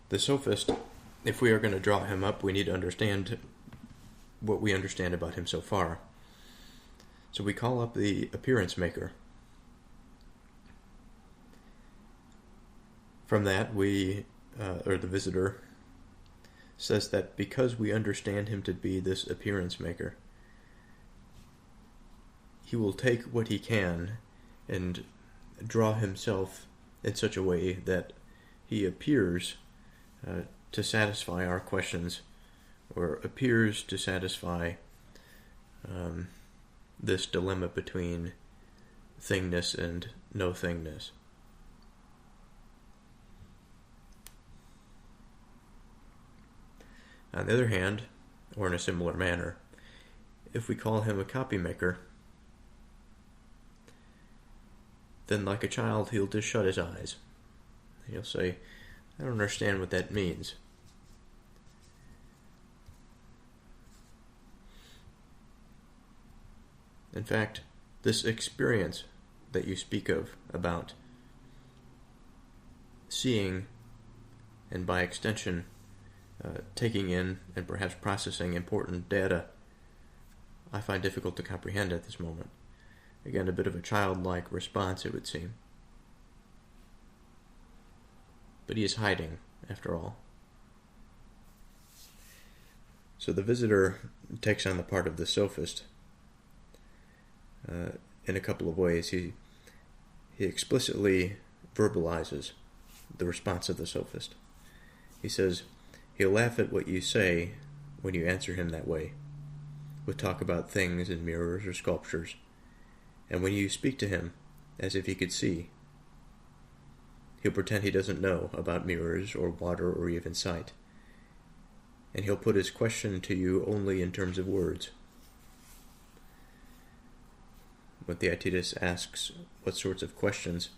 the Sophist, if we are going to draw him up, we need to understand what we understand about him so far. So we call up the appearance maker. From that, the visitor says that because we understand him to be this appearance maker, he will take what he can and draw himself in such a way that he appears to satisfy our questions, or appears to satisfy this dilemma between thingness and no thingness. On the other hand, or in a similar manner, if we call him a copy maker, then like a child he'll just shut his eyes. He'll say, "I don't understand what that means." In fact, this experience that you speak of about seeing, and by extension taking in and perhaps processing important data, I find difficult to comprehend at this moment. Again, a bit of a childlike response, it would seem. But he is hiding, after all. So the visitor takes on the part of the Sophist in a couple of ways. He explicitly verbalizes the response of the Sophist. He says, he'll laugh at what you say when you answer him that way, with talk about things in mirrors or sculptures, and when you speak to him as if he could see, he'll pretend he doesn't know about mirrors or water or even sight, and he'll put his question to you only in terms of words. When Theaetetus asks what sorts of questions,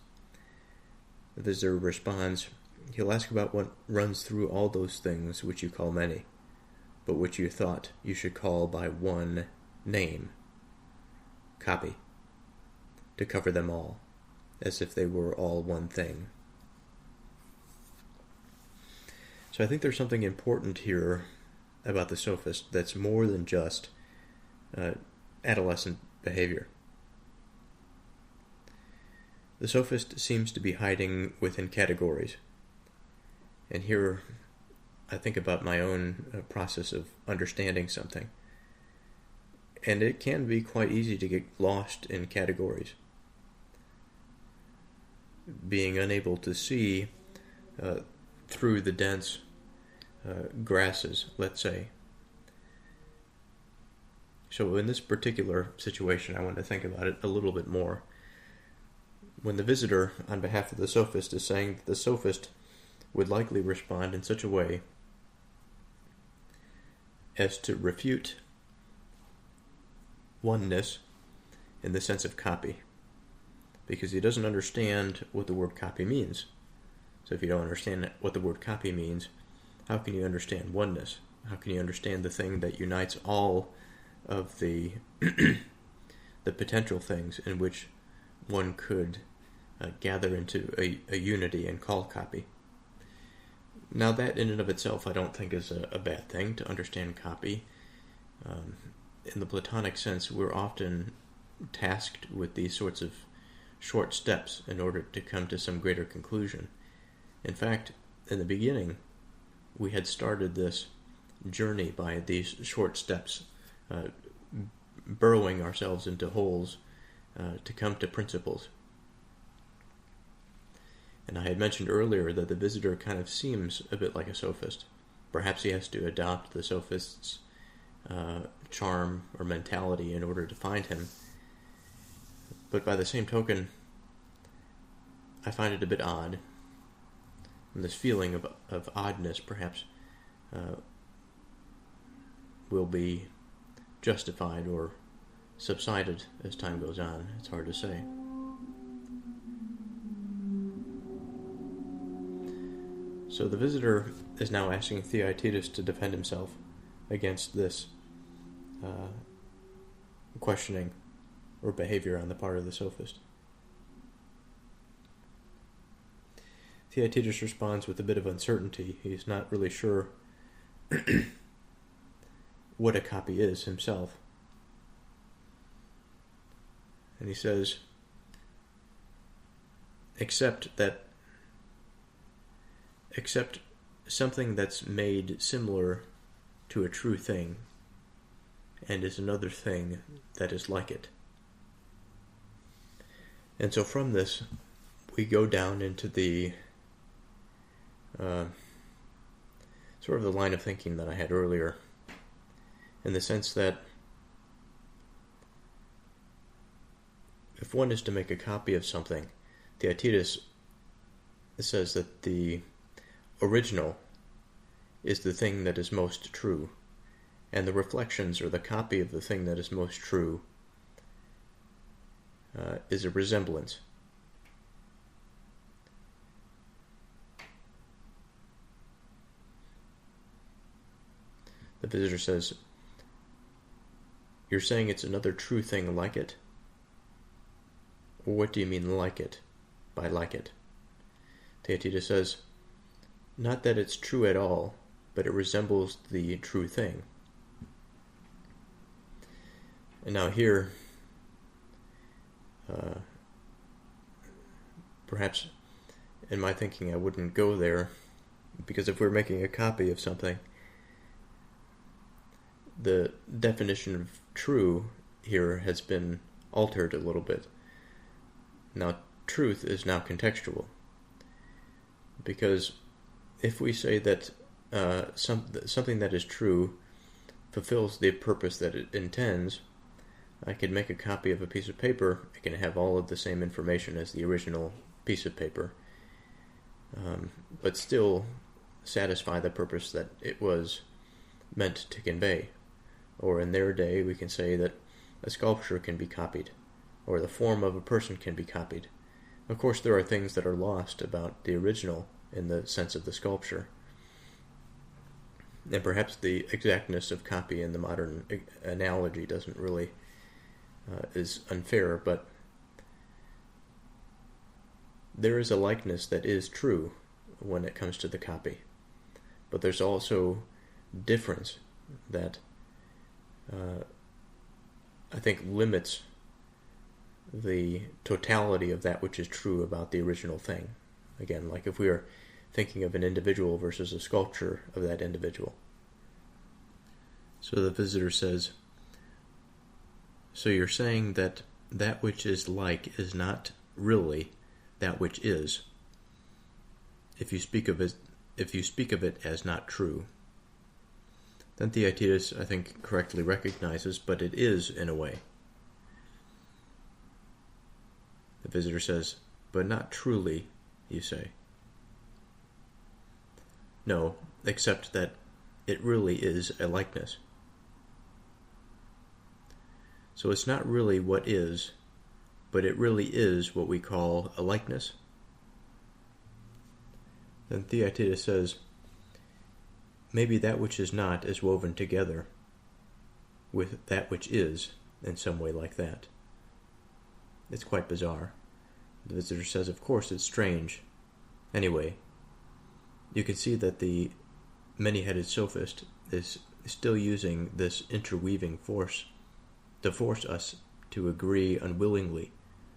the visitor responds, he'll ask about what runs through all those things which you call many, but which you thought you should call by one name, copy, to cover them all, as if they were all one thing. So I think there's something important here about the Sophist that's more than just adolescent behavior. The Sophist seems to be hiding within categories. And here I think about my own process of understanding something. And it can be quite easy to get lost in categories. Being unable to see through the dense grasses, let's say. So in this particular situation, I want to think about it a little bit more. When the visitor, on behalf of the Sophist, is saying that the Sophist would likely respond in such a way as to refute oneness in the sense of copy, because he doesn't understand what the word copy means. So if you don't understand what the word copy means, how can you understand oneness? How can you understand the thing that unites all of the the potential things in which one could gather into a unity and call copy. Now that in and of itself I don't think is a bad thing, to understand copy. In the Platonic sense, we're often tasked with these sorts of short steps in order to come to some greater conclusion. In fact, in the beginning, we had started this journey by these short steps, burrowing ourselves into holes to come to principles. And I had mentioned earlier that the visitor kind of seems a bit like a sophist. Perhaps he has to adopt the sophist's charm or mentality in order to find him. But by the same token, I find it a bit odd. And this feeling of oddness perhaps will be justified or subsided as time goes on. It's hard to say. So the visitor is now asking Theaetetus to defend himself against this questioning or behavior on the part of the sophist. Theaetetus responds with a bit of uncertainty. He's not really sure what a copy is himself. And he says, except something that's made similar to a true thing and is another thing that is like it. And so from this, we go down into the sort of the line of thinking that I had earlier, in the sense that if one is to make a copy of something, Theaetetus says that the original is the thing that is most true, and the reflections or the copy of the thing that is most true is a resemblance. The visitor says, "You're saying it's another true thing like it? Or what do you mean like it by like it?" Theaetetus says, "Not that it's true at all, but it resembles the true thing." And now here, perhaps in my thinking I wouldn't go there, because if we're making a copy of something, the definition of true here has been altered a little bit. Now, truth is now contextual, because if we say that something that is true fulfills the purpose that it intends, I could make a copy of a piece of paper. It can have all of the same information as the original piece of paper, but still satisfy the purpose that it was meant to convey. Or in their day, we can say that a sculpture can be copied, or the form of a person can be copied. Of course, there are things that are lost about the original in the sense of the sculpture. And perhaps the exactness of copy in the modern analogy doesn't really is unfair, but there is a likeness that is true when it comes to the copy. But there's also difference that I think limits the totality of that which is true about the original thing. Again, like if we are thinking of an individual versus a sculpture of that individual. So the visitor says, "So you're saying that that which is like is not really that which is, if you speak of it as not true." Then Theaetetus, I think, correctly recognizes, but it is in a way. The visitor says, "But not truly, you say." "No, except that it really is a likeness." So it's not really what is, but it really is what we call a likeness. Then Theaetetus says, "Maybe that which is not is woven together with that which is in some way like that." It's quite bizarre. The visitor says, of course, it's strange. Anyway, you can see that the many-headed sophist is still using this interweaving force to force us to agree unwillingly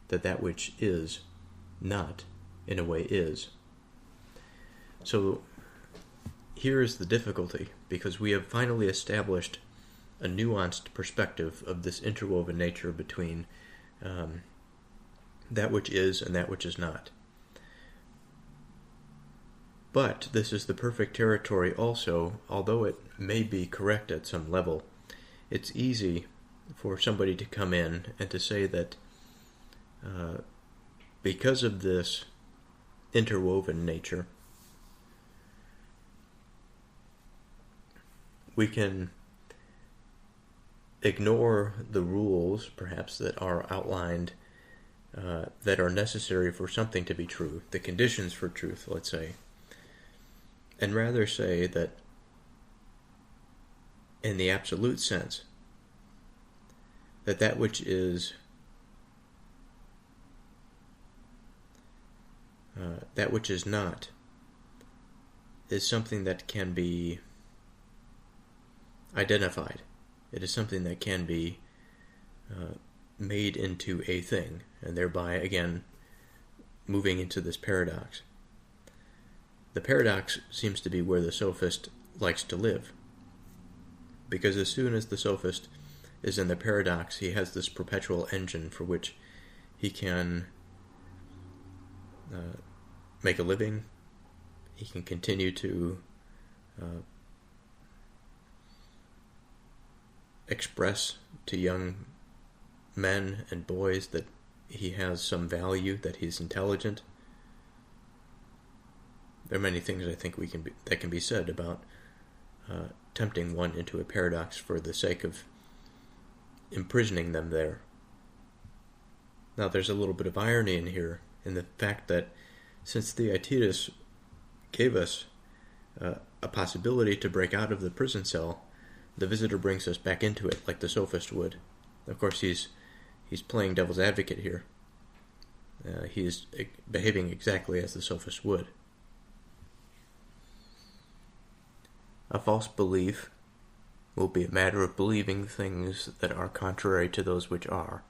that that which is not, in a way, is. So here is the difficulty, because we have finally established a nuanced perspective of this interwoven nature between that which is and that which is not. But this is the perfect territory also, although it may be correct at some level. It's easy for somebody to come in and to say that because of this interwoven nature, we can ignore the rules, perhaps, that are outlined that are necessary for something to be true, the conditions for truth, let's say, and rather say that in the absolute sense, that that which is not is something that can be identified. It is something that can be made into a thing, and thereby, again, moving into this paradox. The paradox seems to be where the sophist likes to live, because as soon as the sophist is in the paradox, he has this perpetual engine for which he can make a living. He can continue to express to young men and boys that he has some value, that he's intelligent. There are many things I think that can be said about tempting one into a paradox for the sake of imprisoning them there. Now, there's a little bit of irony in here, in the fact that since Theaetetus gave us a possibility to break out of the prison cell, the visitor brings us back into it like the sophist would. Of course, he's playing devil's advocate here. He is behaving exactly as the sophist would. A false belief will be a matter of believing things that are contrary to those which are.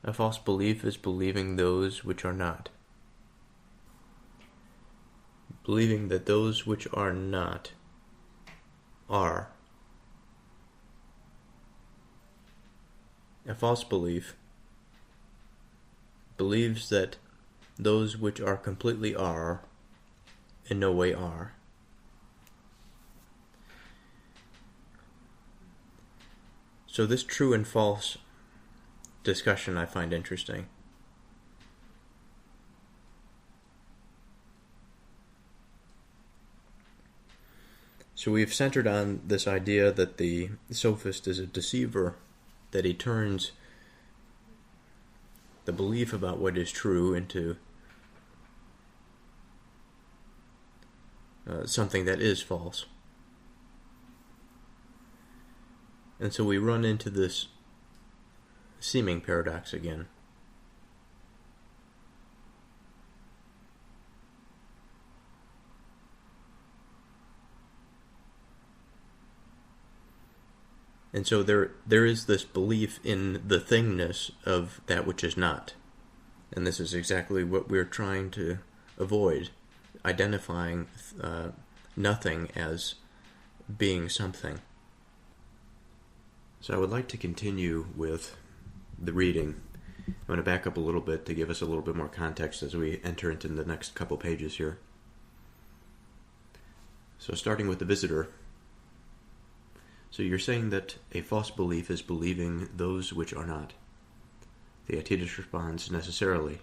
A false belief is believing those which are not. Believing that those which are not are. A false belief believes that those which are completely are in no way are. So this true and false discussion I find interesting. So we've centered on this idea that the sophist is a deceiver, that he turns the belief about what is true into something that is false. And so we run into this seeming paradox again. And so there is this belief in the thingness of that which is not. And this is exactly what we're trying to avoid, identifying nothing as being something. So I would like to continue with the reading. I'm going to back up a little bit to give us a little bit more context as we enter into the next couple pages here. So starting with the visitor. So you're saying that a false belief is believing those which are not. Theaetetus responds, necessarily.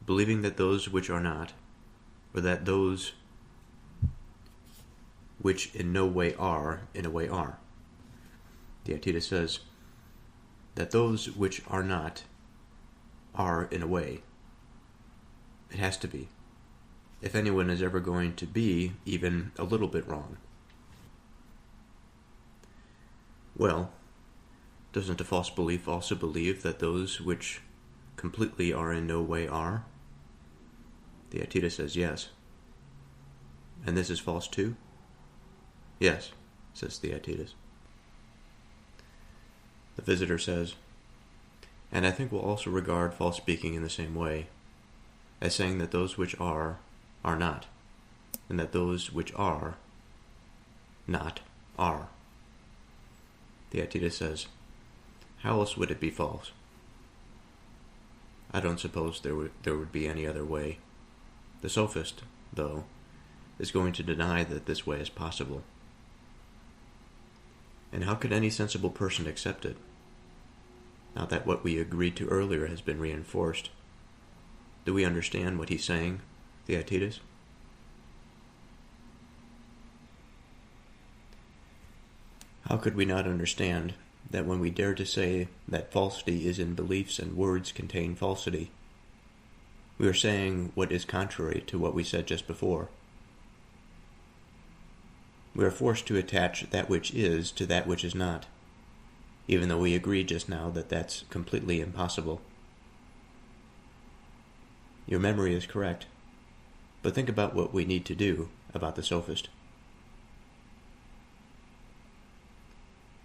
Believing that those which are not, or that those which in no way are, in a way are. Theaetetus says that those which are not are in a way. It has to be. If anyone is ever going to be even a little bit wrong. Well, Doesn't a false belief also believe that those which completely are in no way are? Theaetetus says yes. And this is false too? Yes, says Theaetetus. The visitor says, and I think we'll also regard false speaking in the same way, as saying that those which are not, and that those which are not are. Theaetetus says, how else would it be false? I don't suppose there would be any other way. The Sophist, though, is going to deny that this way is possible. And how could any sensible person accept it, now that what we agreed to earlier has been reinforced? Do we understand what he's saying, Theaetetus? How could we not understand that when we dare to say that falsity is in beliefs and words contain falsity, we are saying what is contrary to what we said just before? We are forced to attach that which is to that which is not, even though we agreed just now that that's completely impossible. Your memory is correct, but think about what we need to do about the Sophist.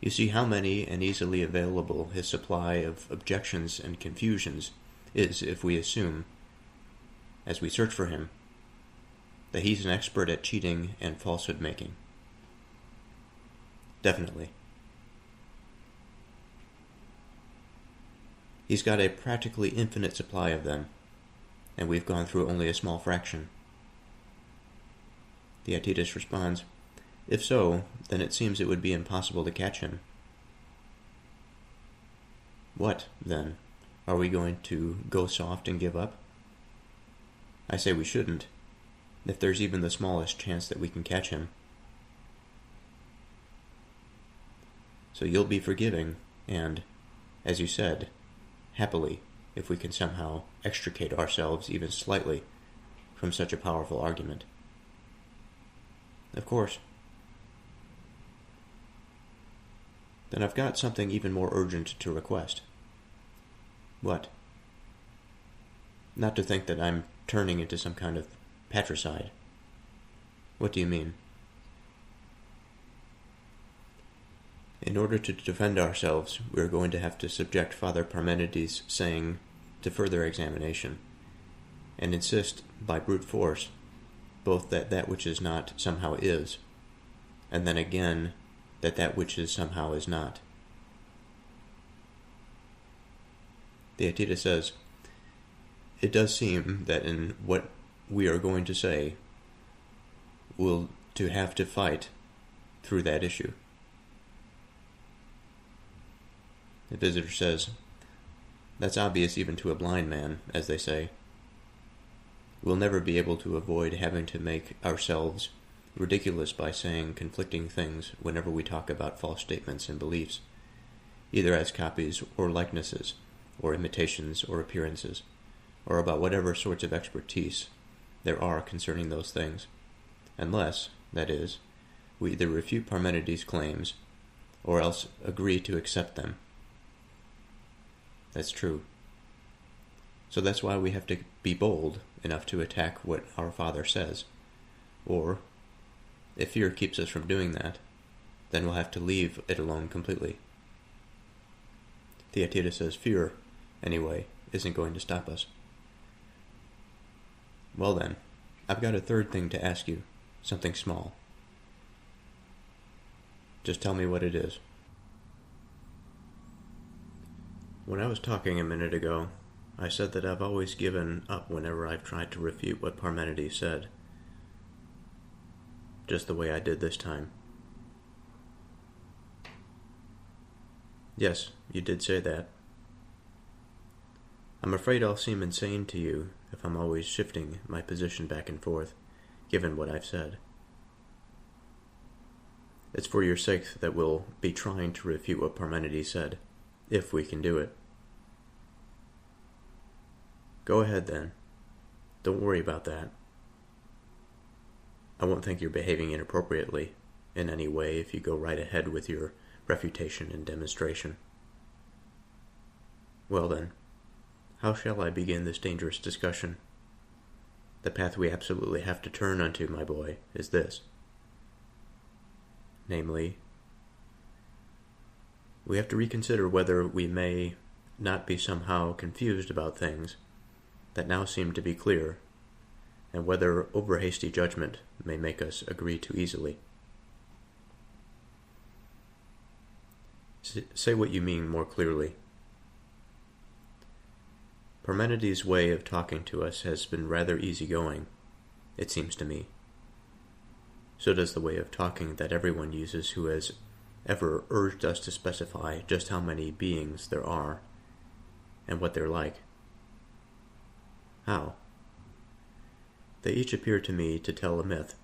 You see how many and easily available his supply of objections and confusions is if we assume, as we search for him, that he's an expert at cheating and falsehood making. Definitely. He's got a practically infinite supply of them, and we've gone through only a small fraction. Theaetetus responds, if so, then it seems it would be impossible to catch him. What, then? Are we going to go soft and give up? I say we shouldn't, if there's even the smallest chance that we can catch him. So you'll be forgiving, and, as you said, happily, if we can somehow extricate ourselves even slightly from such a powerful argument. Of course. Then I've got something even more urgent to request. What? Not to think that I'm turning into some kind of patricide. What do you mean? In order to defend ourselves, we are going to have to subject Father Parmenides' saying to further examination, and insist, by brute force, both that that which is not somehow is, and then again that that which is somehow is not. Theaetetus says, it does seem that in what we are going to say, we'll to have to fight through that issue. The visitor says, that's obvious even to a blind man, as they say. We'll never be able to avoid having to make ourselves ridiculous by saying conflicting things whenever we talk about false statements and beliefs, either as copies or likenesses, or imitations or appearances, or about whatever sorts of expertise there are concerning those things, unless, that is, we either refute Parmenides' claims, or else agree to accept them. That's true. So that's why we have to be bold enough to attack what our Father says. Or, if fear keeps us from doing that, then we'll have to leave it alone completely. Theaetetus says fear, anyway, isn't going to stop us. Well then, I've got a third thing to ask you, something small. Just tell me what it is. When I was talking a minute ago, I said that I've always given up whenever I've tried to refute what Parmenides said. Just the way I did this time. Yes, you did say that. I'm afraid I'll seem insane to you if I'm always shifting my position back and forth, given what I've said. It's for your sake that we'll be trying to refute what Parmenides said, if we can do it. Go ahead then. Don't worry about that. I won't think you're behaving inappropriately in any way if you go right ahead with your refutation and demonstration. Well then, how shall I begin this dangerous discussion? The path we absolutely have to turn unto, my boy, is this. Namely, we have to reconsider whether we may not be somehow confused about things that now seem to be clear, and whether over-hasty judgment may make us agree too easily. Say what you mean more clearly. Parmenides' way of talking to us has been rather easygoing, it seems to me. So does the way of talking that everyone uses who has ever urged us to specify just how many beings there are and what they're like. How? They each appear to me to tell a myth,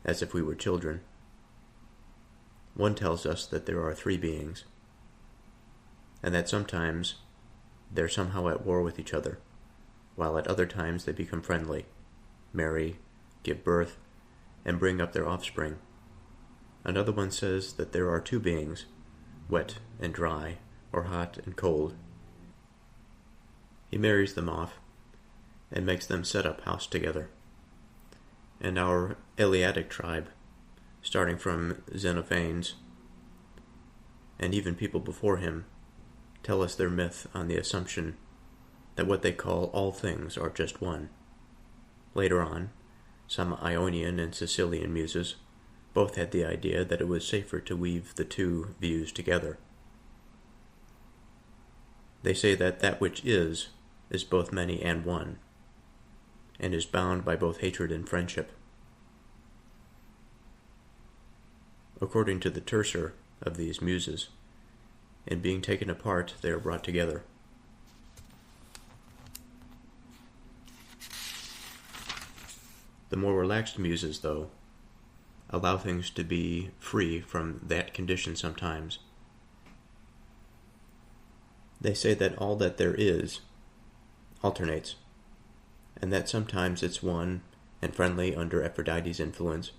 as if we were children. One tells us that there are 3 beings, and that sometimes they're somehow at war with each other, while at other times they become friendly, marry, give birth, and bring up their offspring. Another one says that there are 2 beings, wet and dry, or hot and cold. He marries them off, and makes them set up house together. And our Eleatic tribe, starting from Xenophanes, and even people before him, tell us their myth on the assumption that what they call all things are just one. Later on, some Ionian and Sicilian muses both had the idea that it was safer to weave the 2 views together. They say that that which is both many and one, and is bound by both hatred and friendship. According to the terser of these muses, in being taken apart, they are brought together. The more relaxed muses, though, allow things to be free from that condition sometimes. They say that all that there is alternates, and that sometimes it's one and friendly under Aphrodite's influence,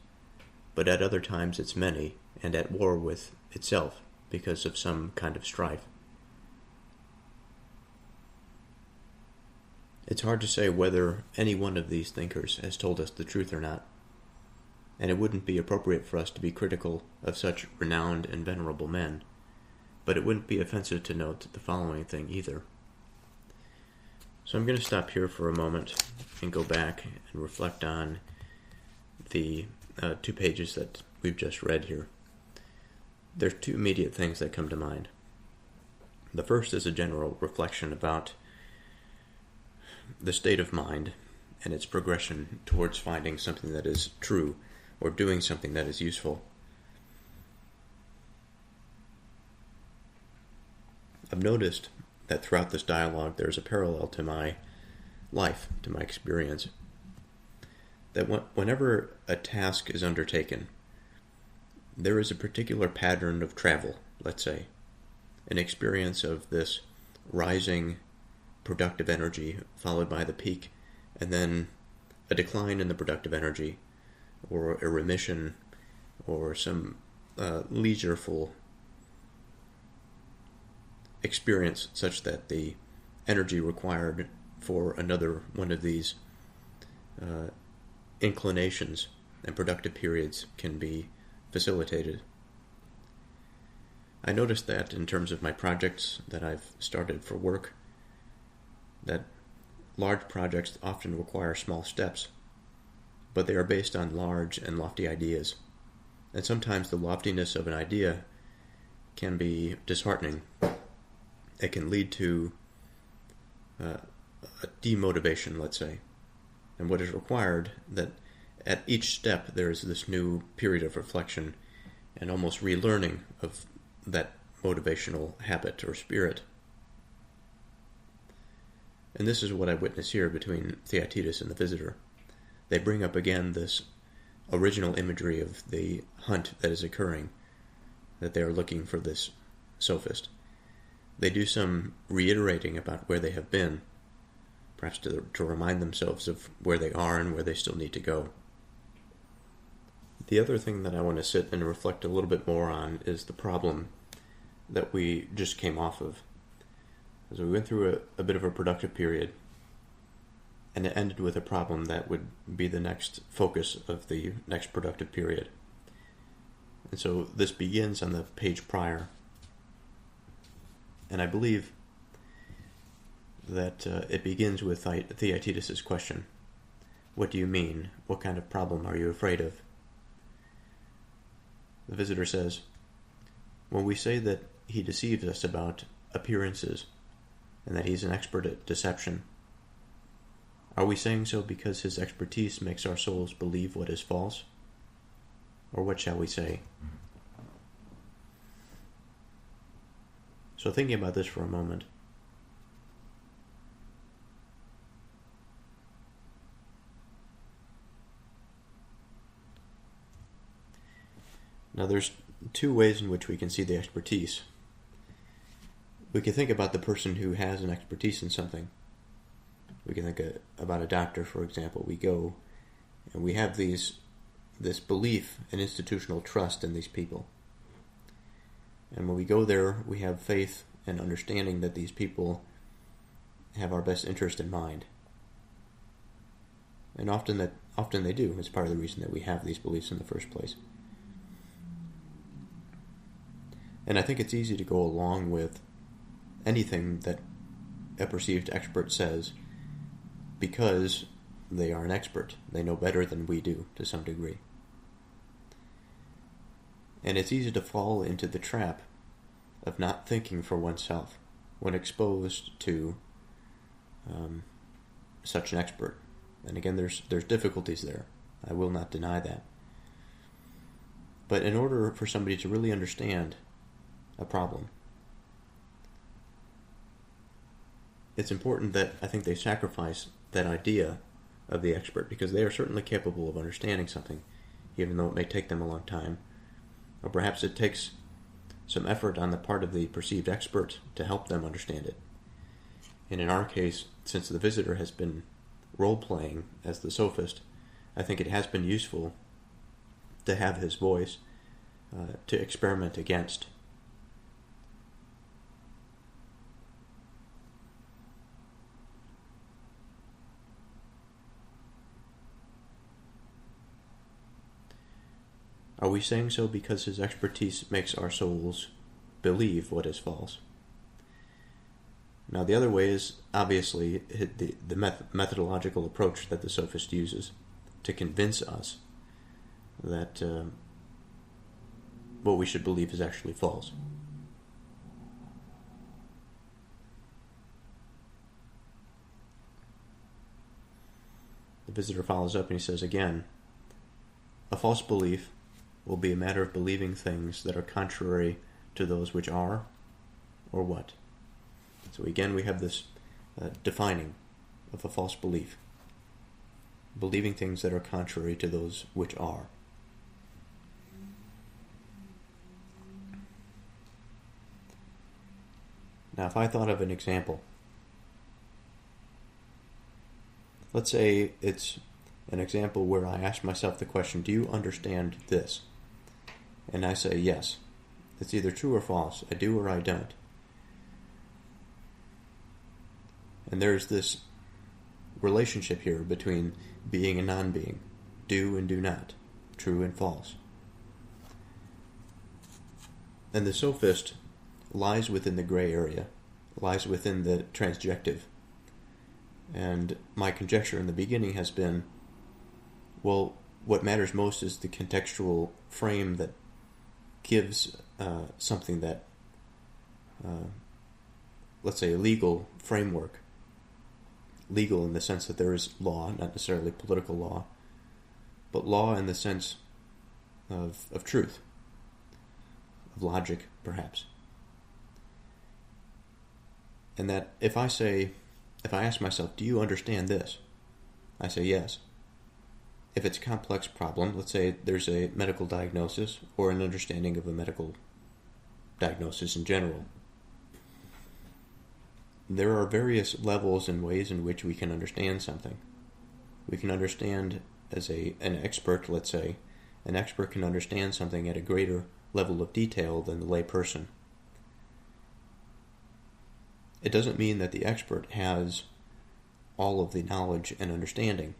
but at other times it's many and at war with itself because of some kind of strife. It's hard to say whether any one of these thinkers has told us the truth or not, and it wouldn't be appropriate for us to be critical of such renowned and venerable men, but it wouldn't be offensive to note the following thing either. So I'm going to stop here for a moment and go back and reflect on the 2 pages that we've just read here. There's 2 immediate things that come to mind. The first is a general reflection about the state of mind and its progression towards finding something that is true or doing something that is useful. I've noticed that throughout this dialogue there's a parallel to my life, to my experience. That whenever a task is undertaken, there is a particular pattern of travel, let's say, an experience of this rising productive energy followed by the peak, and then a decline in the productive energy, or a remission, or some leisureful experience such that the energy required for another one of these inclinations and productive periods can be facilitated. I noticed that in terms of my projects that I've started for work, that large projects often require small steps, but they are based on large and lofty ideas. And sometimes the loftiness of an idea can be disheartening. It can lead to a demotivation, let's say. And what is required, that at each step there is this new period of reflection and almost relearning of that motivational habit or spirit. And this is what I witness here between Theaetetus and the visitor. They bring up again this original imagery of the hunt that is occurring, that they are looking for this sophist. They do some reiterating about where they have been, perhaps to remind themselves of where they are and where they still need to go. The other thing that I want to sit and reflect a little bit more on is the problem that we just came off of. So we went through a bit of a productive period, and it ended with a problem that would be the next focus of the next productive period. And so this begins on the page prior. And I believe that it begins with Theaetetus' question. What do you mean? What kind of problem are you afraid of? The visitor says, when we say that he deceives us about appearances and that he's an expert at deception, are we saying so because his expertise makes our souls believe what is false? Or what shall we say? So thinking about this for a moment, now there's two ways in which we can see the expertise. We can think about the person who has an expertise in something. We can think about a doctor, for example. We go and we have this belief and institutional trust in these people. And when we go there, we have faith and understanding that these people have our best interest in mind. And often they do. It's part of the reason that we have these beliefs in the first place. And I think it's easy to go along with anything that a perceived expert says because they are an expert. They know better than we do to some degree. And it's easy to fall into the trap of not thinking for oneself when exposed to such an expert. And again, there's difficulties there. I will not deny that. But in order for somebody to really understand a problem, it's important that I think they sacrifice that idea of the expert, because they are certainly capable of understanding something, even though it may take them a long time. Or perhaps it takes some effort on the part of the perceived expert to help them understand it. And in our case, since the visitor has been role-playing as the sophist, I think it has been useful to have his voice to experiment against. Are we saying so because his expertise makes our souls believe what is false? Now, the other way is obviously the methodological approach that the sophist uses to convince us that what we should believe is actually false. The visitor follows up and he says again, a false belief will be a matter of believing things that are contrary to those which are, or what? So again, we have this defining of a false belief. Believing things that are contrary to those which are. Now, if I thought of an example, let's say it's an example where I ask myself the question, do you understand this? And I say yes. It's either true or false. I do or I don't. And there's this relationship here between being and non-being, do and do not, true and false. And the sophist lies within the gray area, lies within the transjective. And my conjecture in the beginning has been, well, what matters most is the contextual frame that gives something that, let's say, a legal framework. Legal in the sense that there is law, not necessarily political law, but law in the sense of truth, of logic, perhaps. And that if I ask myself, do you understand this? I say yes. If it's a complex problem, let's say there's a medical diagnosis or an understanding of a medical diagnosis in general, there are various levels and ways in which we can understand something. We can understand as an expert, let's say, an expert can understand something at a greater level of detail than the lay person. it doesn't mean that the expert has all of the knowledge and understanding.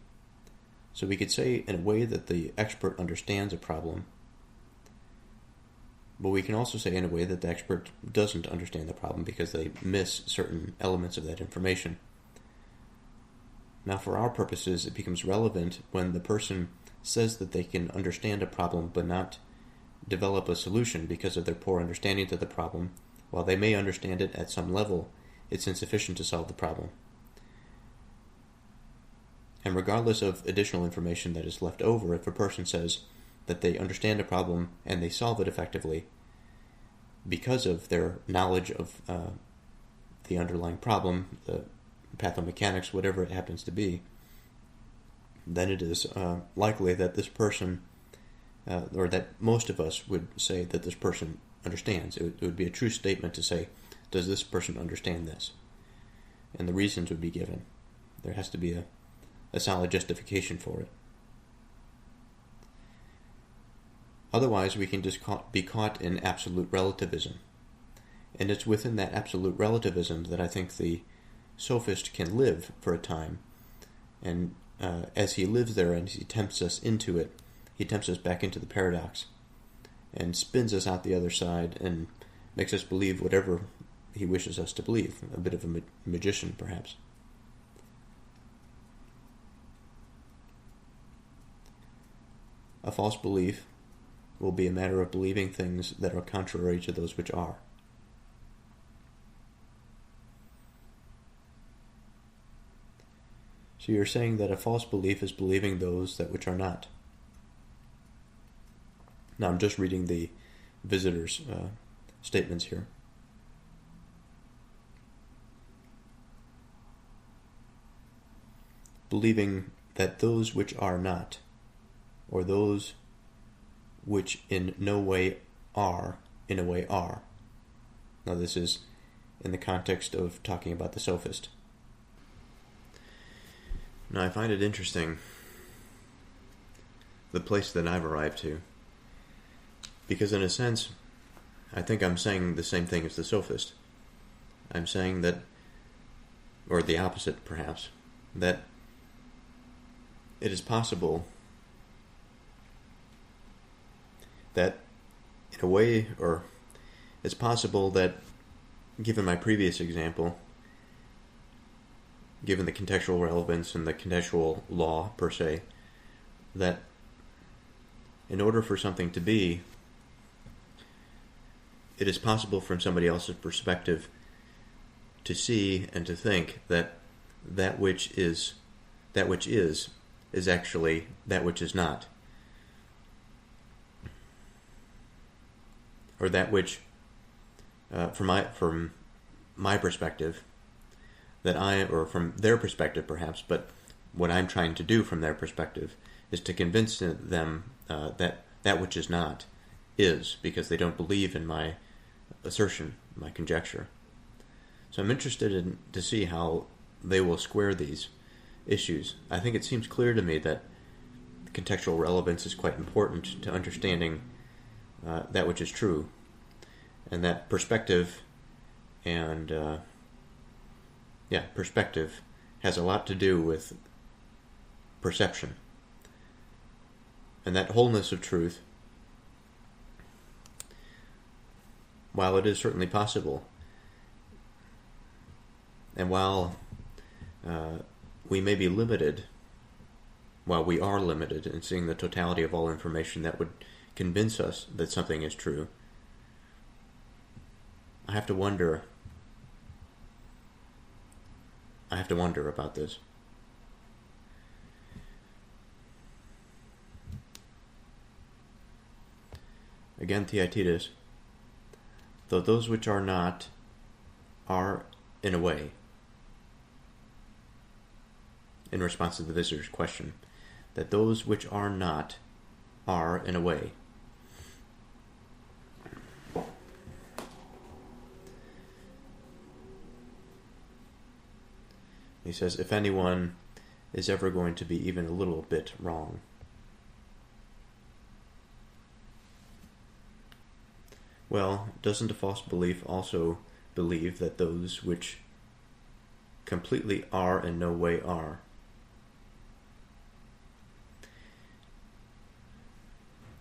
So we could say in a way that the expert understands a problem, but we can also say in a way that the expert doesn't understand the problem because they miss certain elements of that information. Now, for our purposes, it becomes relevant when the person says that they can understand a problem but not develop a solution because of their poor understanding of the problem. While they may understand it at some level, it's insufficient to solve the problem. And regardless of additional information that is left over, if a person says that they understand a problem and they solve it effectively because of their knowledge of the underlying problem, the pathomechanics, whatever it happens to be, then it is likely that this person, or that most of us would say that this person understands. It would be a true statement to say, does this person understand this? And the reasons would be given. There has to be a solid justification for it. Otherwise, we can just be caught in absolute relativism. And it's within that absolute relativism that I think the Sophist can live for a time. And as he lives there and he tempts us into it, he tempts us back into the paradox and spins us out the other side and makes us believe whatever he wishes us to believe. A bit of a magician, perhaps. A false belief will be a matter of believing things that are contrary to those which are. So you're saying that a false belief is believing those that which are not. Now I'm just reading the visitor's statements here. Believing that those which are not, or those which in no way are, in a way are. Now this is in the context of talking about the Sophist. Now I find it interesting, the place that I've arrived to, because in a sense, I think I'm saying the same thing as the Sophist. I'm saying that, or the opposite perhaps, that it is possible that in a way, or it's possible that, given my previous example, given the contextual relevance and the contextual law per se, that in order for something to be, it is possible from somebody else's perspective to see and to think that that which is actually that which is not. Or that which, from my perspective, or from their perspective perhaps, but what I'm trying to do from their perspective is to convince them that which is not is, because they don't believe in my assertion, my conjecture. So I'm interested to see how they will square these issues. I think it seems clear to me that contextual relevance is quite important to understanding that which is true, and that perspective perspective has a lot to do with perception, and that wholeness of truth, while it is certainly possible, and while we may be limited, while we are limited in seeing the totality of all information that would convince us that something is true, I have to wonder about this. Again, Theaetetus, though those which are not are in a way, in response to the visitor's question, that those which are not are in a way. He says, if anyone is ever going to be even a little bit wrong. Well, doesn't a false belief also believe that those which completely are and no way are.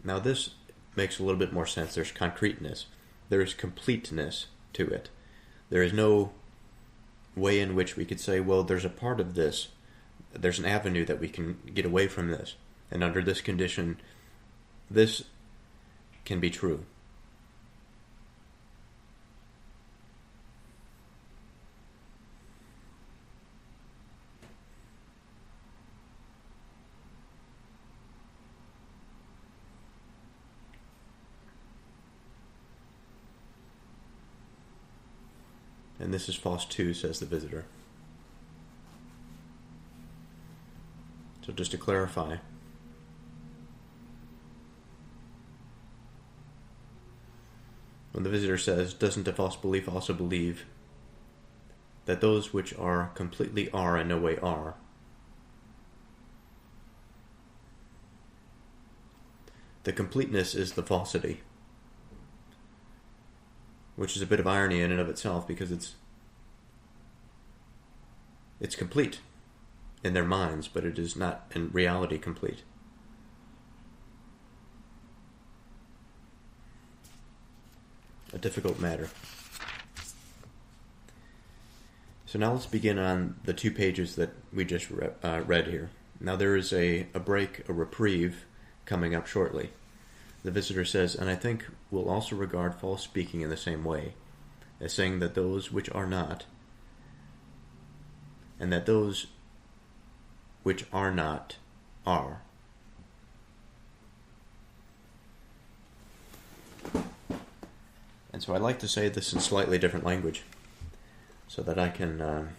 Now this makes a little bit more sense. There's concreteness. There's completeness to it. There is no way in which we could say, well, there's a part of this. There's an avenue that we can get away from this. And under this condition, this can be true. And this is false too, says the visitor. So just to clarify, when the visitor says, doesn't a false belief also believe that those which are completely are and no way are? The completeness is the falsity, which is a bit of irony in and of itself, because it's complete in their minds, but it is not in reality complete. A difficult matter. So now let's begin on the 2 pages that we just read here. Now there is a break, a reprieve, coming up shortly. The visitor says, and I think we'll also regard false speaking in the same way, as saying that those which are not, and that those which are not are. And so I like to say this in slightly different language, so that I can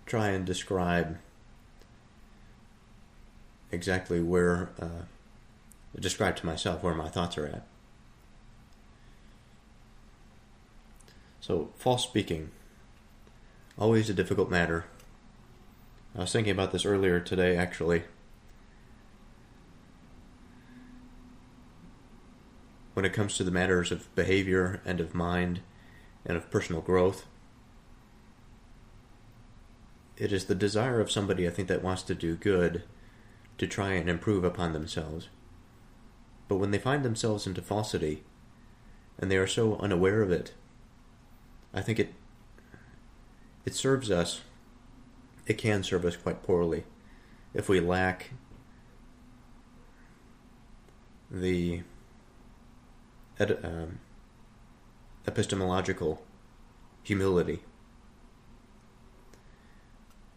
try and describe exactly where, describe to myself where my thoughts are at. So, false speaking, always a difficult matter. I was thinking about this earlier today, actually. When it comes to the matters of behavior and of mind and of personal growth, it is the desire of somebody, I think, that wants to do good, to try and improve upon themselves. But when they find themselves into falsity, and they are so unaware of it, I think it serves us, it can serve us quite poorly if we lack the epistemological humility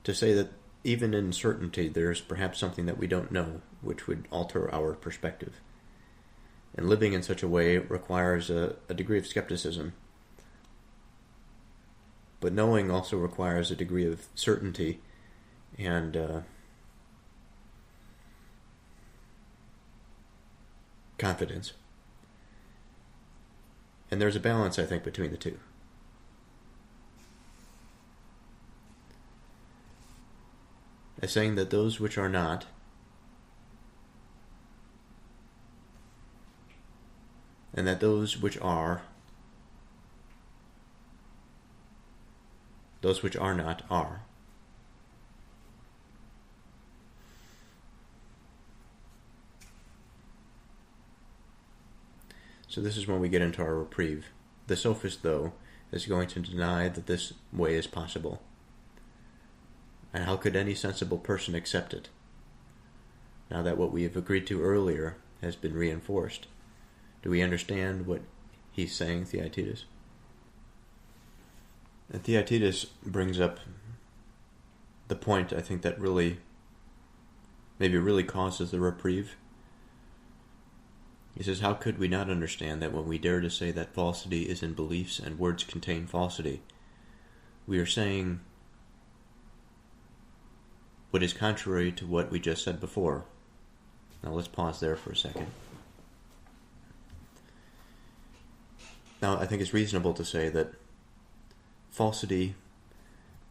to say that even in certainty there's perhaps something that we don't know which would alter our perspective. And living in such a way requires a degree of skepticism. But knowing also requires a degree of certainty and confidence. And there's a balance, I think, between the two. As saying that those which are not and that those which are, those which are not are. So this is when we get into our reprieve. The sophist, though, is going to deny that this way is possible. And how could any sensible person accept it, now that what we have agreed to earlier has been reinforced? Do we understand what he's saying, Theaetetus? And Theaetetus brings up the point, I think, that really causes the reprieve. He says, how could we not understand that when we dare to say that falsity is in beliefs and words contain falsity, we are saying what is contrary to what we just said before? Now let's pause there for a second. Now I think it's reasonable to say that falsity,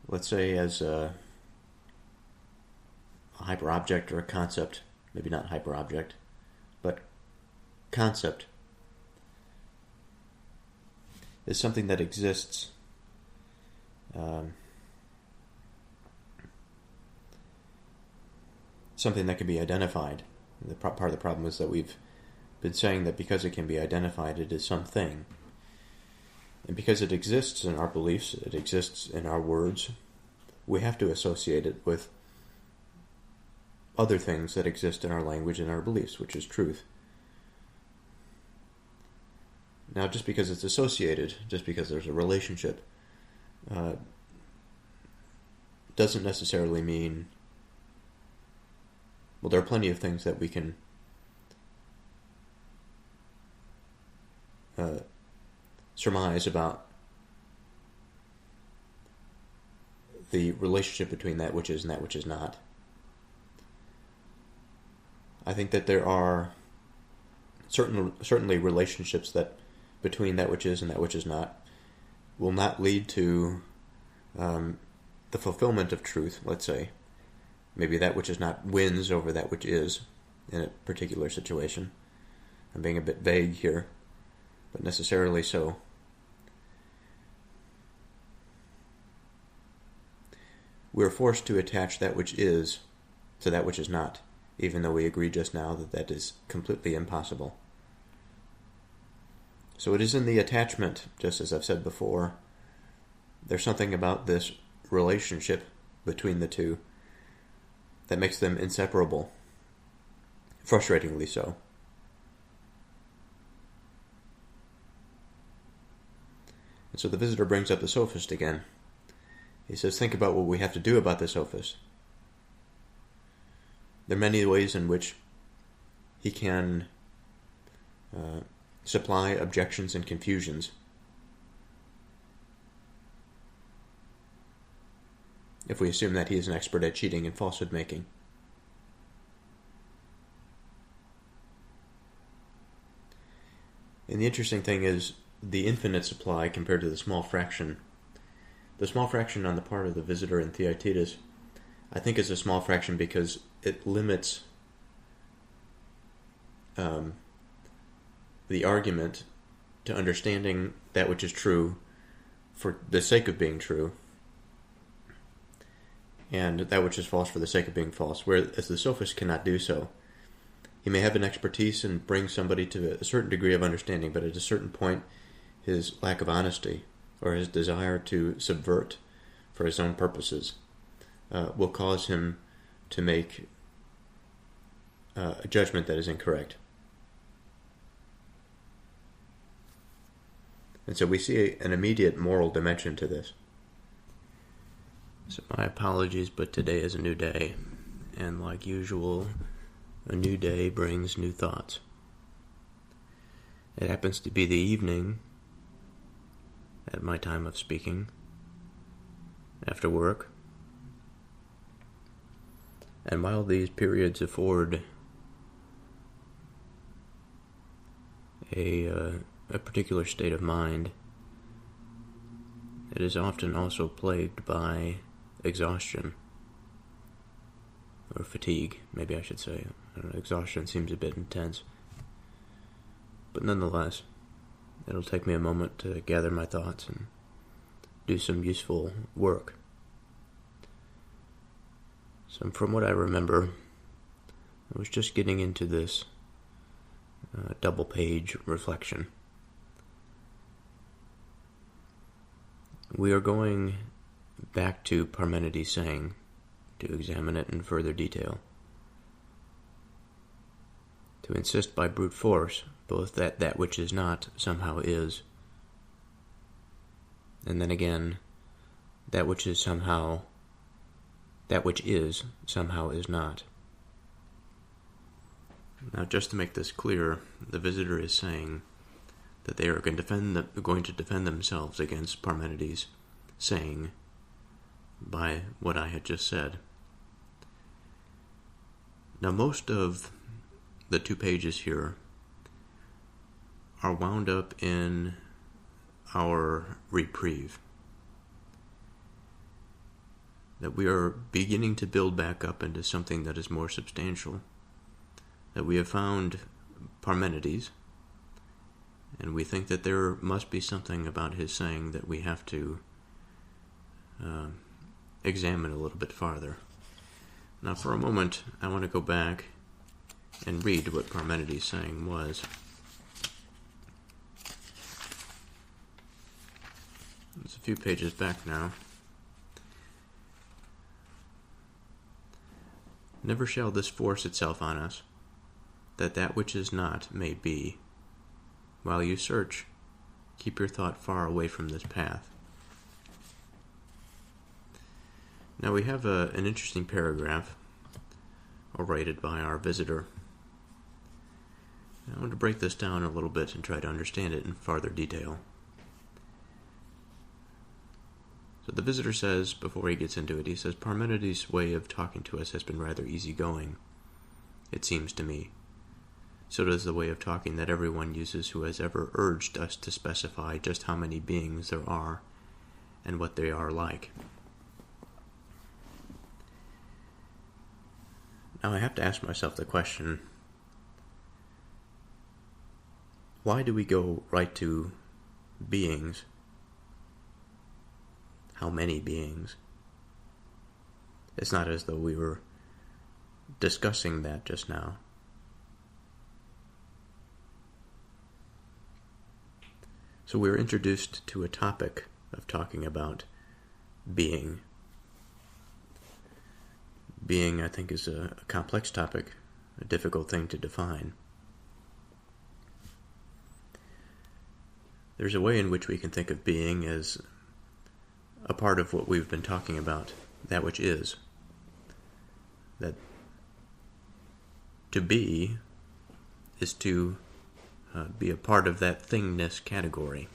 let's say as a hyperobject or a concept, maybe not hyperobject, but concept, is something that exists something that can be identified. Part of the problem is that we've been saying that because it can be identified, it is something. And because it exists in our beliefs, it exists in our words, we have to associate it with other things that exist in our language and our beliefs, which is truth. Now, just because it's associated, just because there's a relationship, doesn't necessarily mean... Well, there are plenty of things that we can surmise about the relationship between that which is and that which is not. I think that there are certainly relationships that between that which is and that which is not will not lead to the fulfillment of truth, let's say. Maybe that which is not wins over that which is in a particular situation. I'm being a bit vague here, but necessarily so. We're forced to attach that which is to that which is not, even though we agreed just now that that is completely impossible. So it is in the attachment, just as I've said before. There's something about this relationship between the two that makes them inseparable, frustratingly so. And so the visitor brings up the Sophist again. He says, think about what we have to do about the Sophist. There are many ways in which he can supply objections and confusions. If we assume that he is an expert at cheating and falsehood making. And the interesting thing is the infinite supply compared to the small fraction. The small fraction on the part of the visitor in Theaetetus, I think, is a small fraction because it limits the argument to understanding that which is true for the sake of being true, and that which is false for the sake of being false, whereas the Sophist cannot do so. He may have an expertise and bring somebody to a certain degree of understanding, but at a certain point, his lack of honesty or his desire to subvert for his own purposes will cause him to make a judgment that is incorrect. And so we see an immediate moral dimension to this. So my apologies, but today is a new day, and like usual, a new day brings new thoughts. It happens to be the evening at my time of speaking, after work, and while these periods afford a particular state of mind, it is often also plagued by exhaustion, or fatigue, maybe I should say. I don't know, exhaustion seems a bit intense. But nonetheless, it'll take me a moment to gather my thoughts and do some useful work. So from what I remember, I was just getting into this double-page reflection. We are going back to Parmenides' saying to examine it in further detail. To insist by brute force both that that which is not somehow is, and then again, that which is somehow is not. Now, just to make this clear, the visitor is saying that they are going to defend themselves against Parmenides' saying by what I had just said. Now, most of the 2 pages here are wound up in our reprieve, that we are beginning to build back up into something that is more substantial, that we have found Parmenides, and we think that there must be something about his saying that we have to examine a little bit farther. Now, for a moment, I want to go back and read what Parmenides' saying was. It's a few pages back now. Never shall this force itself on us, that which is not may be. While you search, keep your thought far away from this path. Now we have an interesting paragraph, orated by our visitor. I want to break this down a little bit and try to understand it in farther detail. So the visitor says, before he gets into it, he says, Parmenides' way of talking to us has been rather easygoing, it seems to me. So does the way of talking that everyone uses who has ever urged us to specify just how many beings there are and what they are like. Now I have to ask myself the question, why do we go right to beings? How many beings? It's not as though we were discussing that just now. So we're introduced to a topic of talking about being. Being, I think, is a complex topic, a difficult thing to define. There's a way in which we can think of being as a part of what we've been talking about, that which is. That to be is to be a part of that thingness category.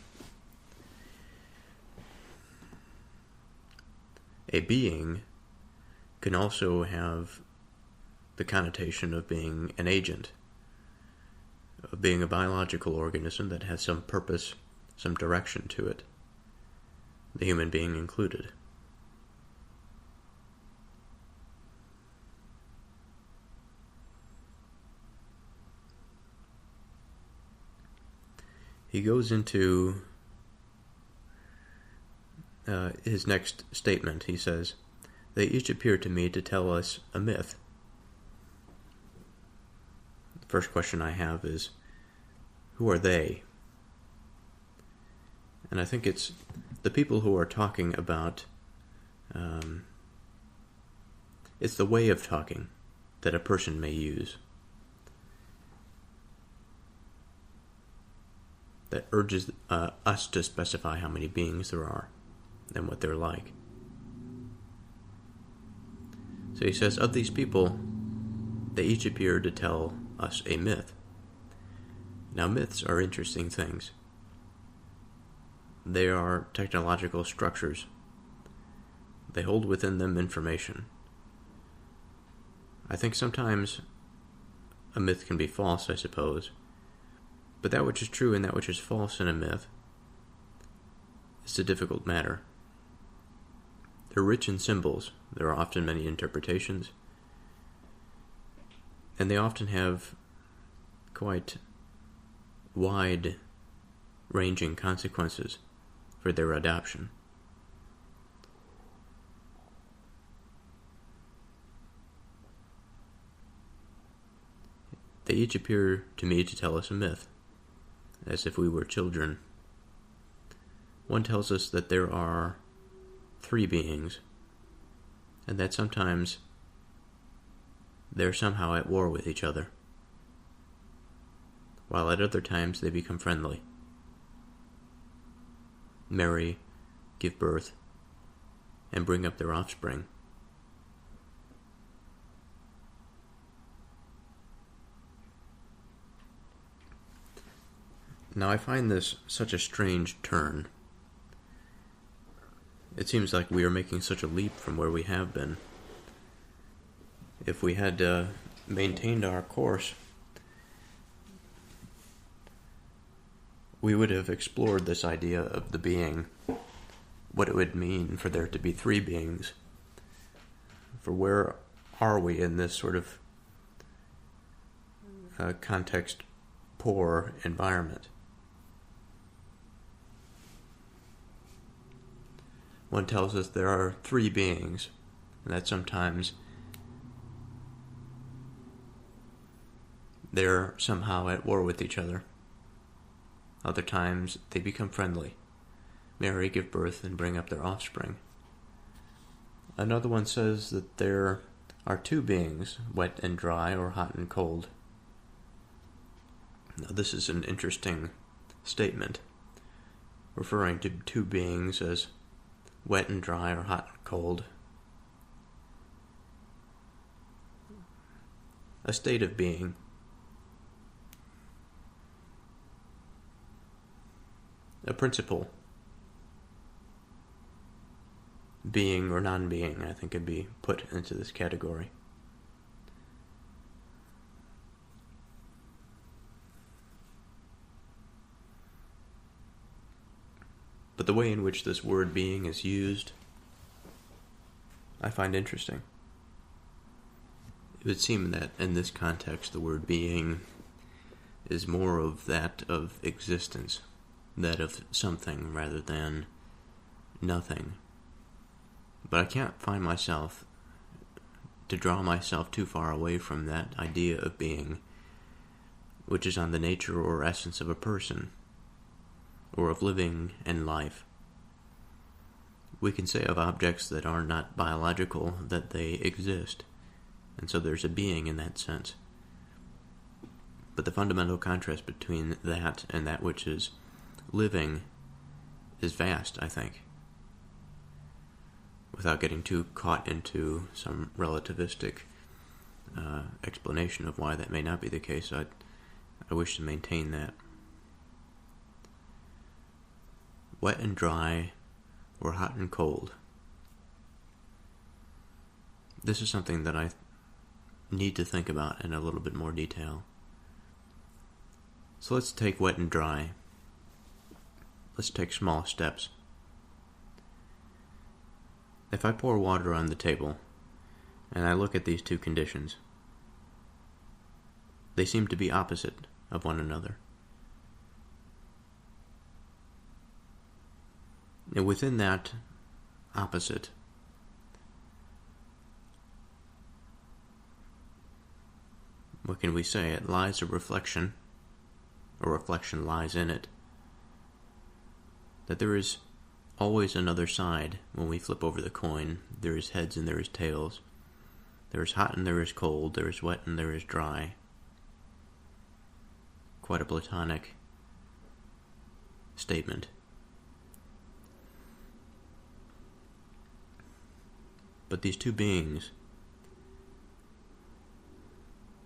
A being can also have the connotation of being an agent, of being a biological organism that has some purpose, some direction to it, the human being included. He goes into his next statement. He says, they each appear to me to tell us a myth. The first question I have is, who are they? And I think it's the people who are talking about, it's the way of talking that a person may use that urges us to specify how many beings there are and what they're like. So he says, of these people, they each appear to tell us a myth. Now, myths are interesting things. They are technological structures. They hold within them information. I think sometimes a myth can be false, I suppose, but that which is true and that which is false in a myth is a difficult matter. They're rich in symbols. There are often many interpretations, and they often have quite wide-ranging consequences for their adoption. They each appear to me to tell us a myth, as if we were children. One tells us that there are 3 beings, and that sometimes they're somehow at war with each other, while at other times they become friendly, marry, give birth, and bring up their offspring. Now I find this such a strange turn. It seems like we are making such a leap from where we have been. If we had maintained our course, we would have explored this idea of the being, what it would mean for there to be 3 beings, for where are we in this sort of context-poor environment. one tells us there are three beings, and that sometimes they're somehow at war with each other. Other times they become friendly, marry, give birth, and bring up their offspring. Another one says that there are two beings, wet and dry, or hot and cold. Now, this is an interesting statement, referring to two beings as wet and dry, or hot and cold. A state of being. A principle. Being or non-being, I think, could be put into this category. But the way in which this word being is used, I find interesting. It would seem that in this context, the word being is more of that of existence, that of something rather than nothing. But I can't find myself to draw myself too far away from that idea of being, which is on the nature or essence of a person, or of living and life. We can say of objects that are not biological that they exist, and so there's a being in that sense. But the fundamental contrast between that and that which is living is vast, I think. Without getting too caught into some relativistic explanation of why that may not be the case, I wish to maintain that. Wet and dry, or hot and cold. This is something that I need to think about in a little bit more detail. So let's take wet and dry. Let's take small steps. If I pour water on the table, and I look at these two conditions, they seem to be opposite of one another. And within that opposite, what can we say? It lies a reflection, or reflection lies in it, that there is always another side. When we flip over the coin, there is heads and there is tails. There is hot and there is cold. There is wet and there is dry. Quite a Platonic statement. But these two beings,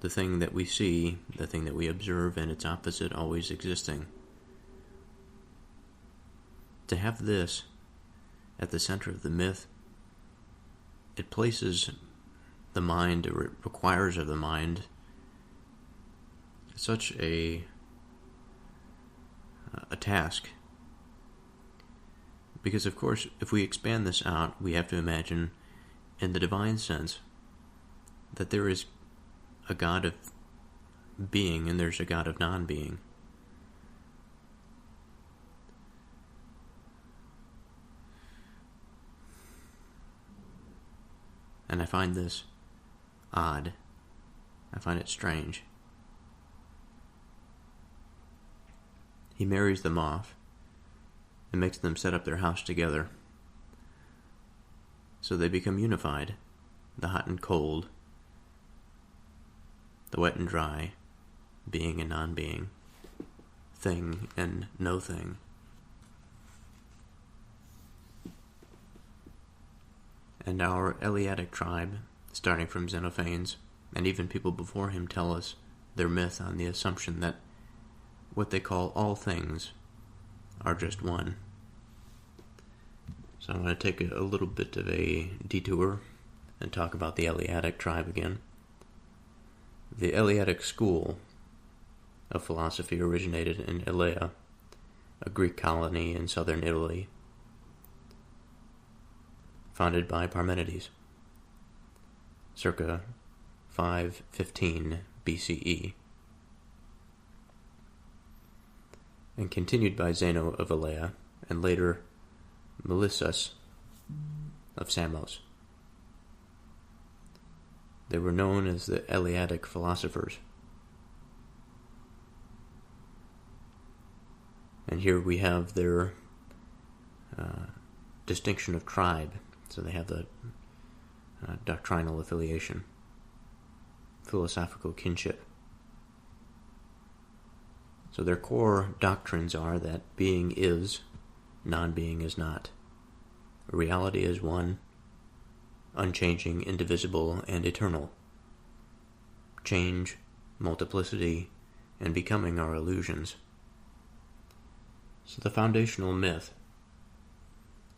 the thing that we see, the thing that we observe, and its opposite always existing, to have this at the center of the myth, it places the mind, or it requires of the mind, such a task. Because, of course, if we expand this out, we have to imagine, in the divine sense, that there is a God of being and there's a God of non-being. And I find this odd. I find it strange. He marries them off and makes them set up their house together. So they become unified, the hot and cold, the wet and dry, being and non-being, thing and no thing. And our Eleatic tribe, starting from Xenophanes, and even people before him, tell us their myth on the assumption that what they call all things are just one. So I'm going to take a little bit of a detour and talk about the Eleatic tribe again. The Eleatic school of philosophy originated in Elea, a Greek colony in southern Italy, founded by Parmenides, circa 515 BCE, and continued by Zeno of Elea, and later Melissus of Samos. They were known as the Eleatic philosophers. And here we have their distinction of tribe. So they have the doctrinal affiliation, philosophical kinship. So their core doctrines are that being is, non-being is not. Reality is one, unchanging, indivisible, and eternal. Change, multiplicity, and becoming are illusions. So the foundational myth,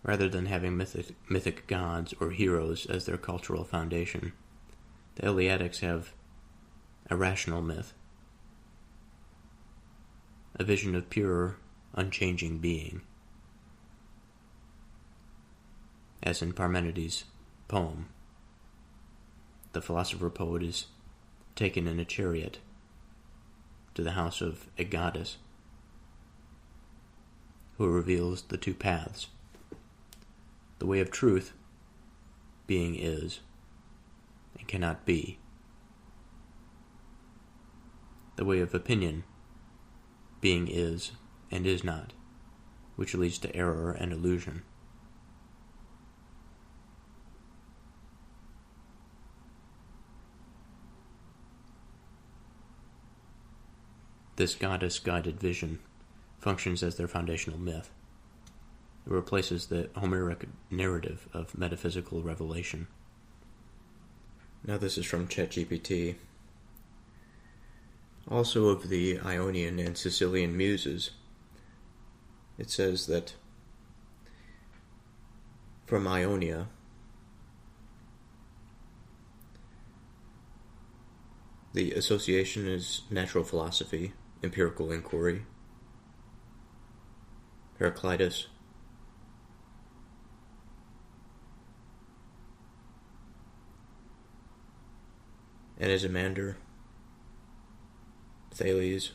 rather than having mythic gods or heroes as their cultural foundation, the Eleatics have a rational myth, a vision of pure, unchanging being. As in Parmenides' poem, the philosopher-poet is taken in a chariot to the house of a goddess who reveals the two paths. The way of truth, being is and cannot be. The way of opinion, being is and is not, which leads to error and illusion. This goddess-guided vision functions as their foundational myth. It replaces the Homeric narrative of metaphysical revelation. Now this is from ChatGPT. Also of the Ionian and Sicilian muses, it says that from Ionia, the association is natural philosophy, empirical inquiry. Heraclitus, Anaximander, Thales,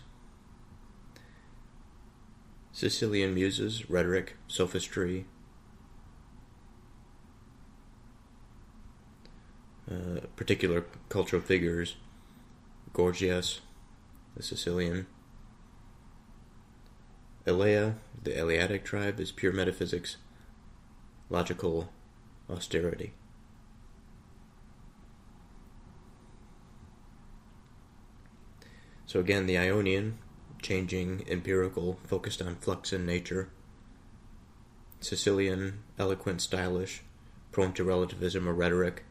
Sicilian muses, rhetoric, sophistry, particular cultural figures, Gorgias, the Sicilian. Elea, the Eleatic tribe, is pure metaphysics, logical austerity. So again, the Ionian, changing, empirical, focused on flux in nature. Sicilian, eloquent, stylish, prone to relativism or rhetoric.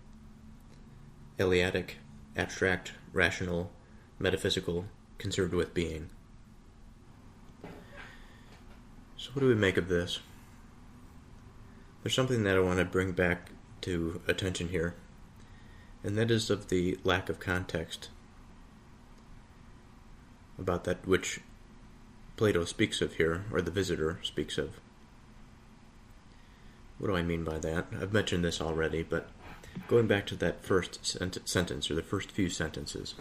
Eleatic, abstract, rational, metaphysical, concerned with being. So what do we make of this? There's something that I want to bring back to attention here, and that is of the lack of context about that which Plato speaks of here, or the visitor speaks of. What do I mean by that? I've mentioned this already, but going back to that first sentence, or the first few sentences.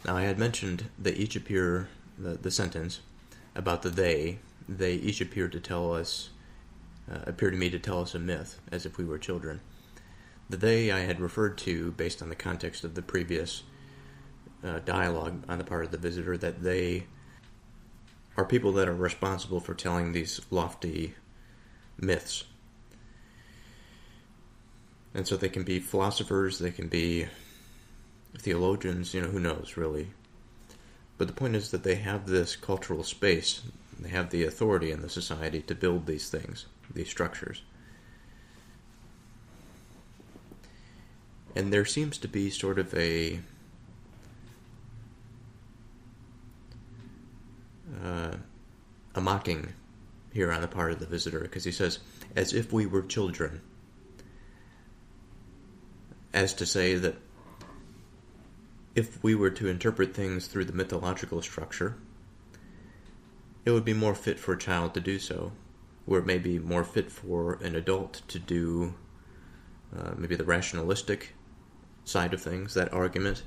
Now, I had mentioned that each appear, the sentence about the they each appear to me to tell us a myth, as if we were children. The they I had referred to, based on the context of the previous dialogue on the part of the visitor, that they are people that are responsible for telling these lofty myths. And so they can be philosophers, they can be theologians, who knows, really. But the point is that they have this cultural space, they have the authority in the society to build these things, these structures. And there seems to be sort of a mocking here on the part of the visitor, because he says, as if we were children, as to say that if we were to interpret things through the mythological structure, it would be more fit for a child to do so, or it may be more fit for an adult to do maybe the rationalistic side of things, that argument.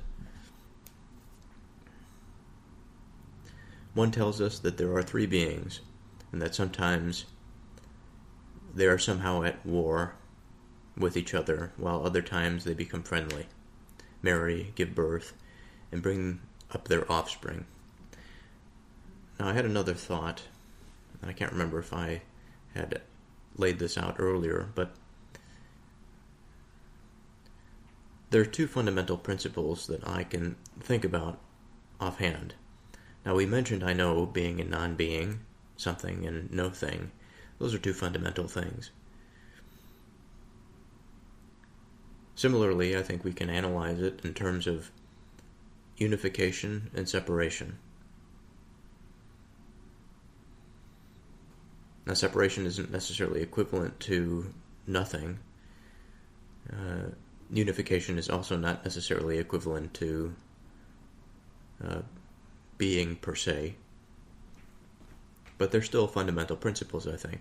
One tells us that there are three beings, and that sometimes they are somehow at war with each other, while other times they become friendly, marry, give birth, and bring up their offspring. Now, I had another thought, and I can't remember if I had laid this out earlier, but there are two fundamental principles that I can think about offhand. Now, we mentioned, I know, being and non-being, something and no thing. Those are two fundamental things. Similarly, I think we can analyze it in terms of unification and separation. Now, separation isn't necessarily equivalent to nothing. Unification is also not necessarily equivalent to being per se. But they're still fundamental principles, I think.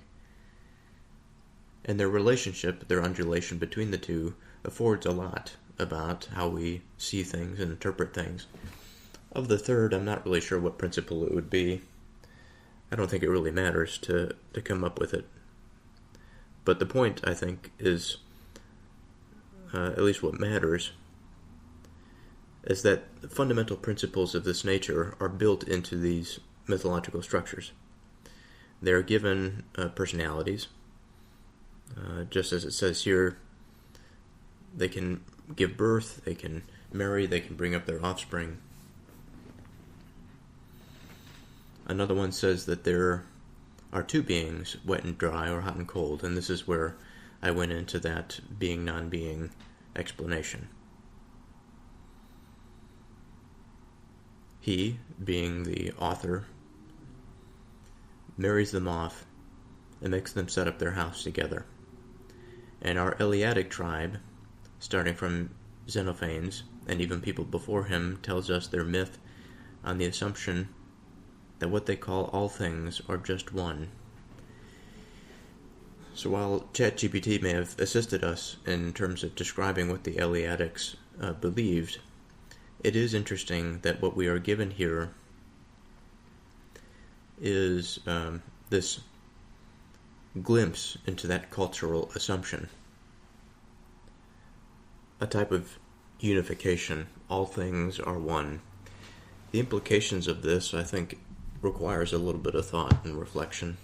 And their relationship, their undulation between the two, affords a lot about how we see things and interpret things. Of the third, I'm not really sure what principle it would be. I don't think it really matters to come up with it. But the point, I think, is, at least what matters, is that the fundamental principles of this nature are built into these mythological structures. They are given personalities. Just as it says here, they can give birth, they can marry, they can bring up their offspring. Another one says that there are two beings, wet and dry, or hot and cold, and this is where I went into that being, non-being explanation. He, being the author, marries them off and makes them set up their house together. And our Eleatic tribe, starting from Xenophanes, and even people before him, tells us their myth on the assumption that what they call all things are just one. So while ChatGPT may have assisted us in terms of describing what the Eleatics believed, it is interesting that what we are given here is this glimpse into that cultural assumption. A type of unification. All things are one. The implications of this, I think, requires a little bit of thought and reflection.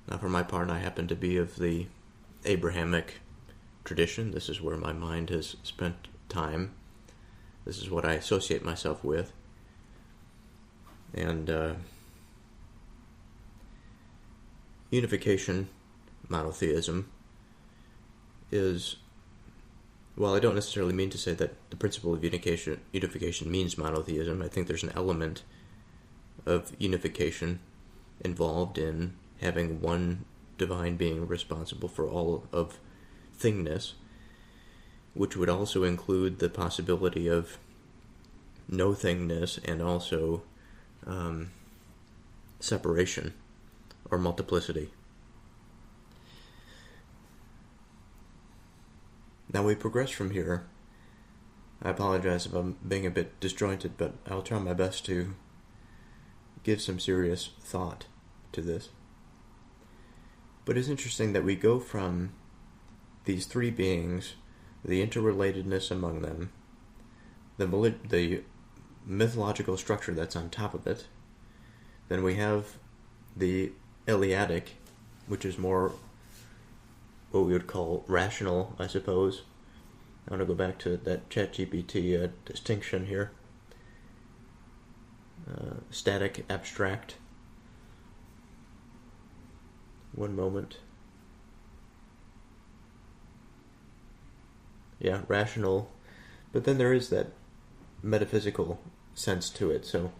Now, for my part, I happen to be of the Abrahamic tradition. This is where my mind has spent time. This is what I associate myself with. And unification, monotheism, is, well, I don't necessarily mean to say that the principle of unification means monotheism. I think there's an element of unification involved in having one divine being responsible for all of thingness, which would also include the possibility of no-thingness and also separation or multiplicity. Now we progress from here. I apologize if I'm being a bit disjointed, but I'll try my best to give some serious thought to this. But it's interesting that we go from these three beings, the interrelatedness among them, the mythological structure that's on top of it. Then we have the Eleatic, which is more what we would call rational, I suppose. I want to go back to that ChatGPT distinction here. Static, abstract. One moment. Yeah, rational. But then there is that metaphysical sense to it, so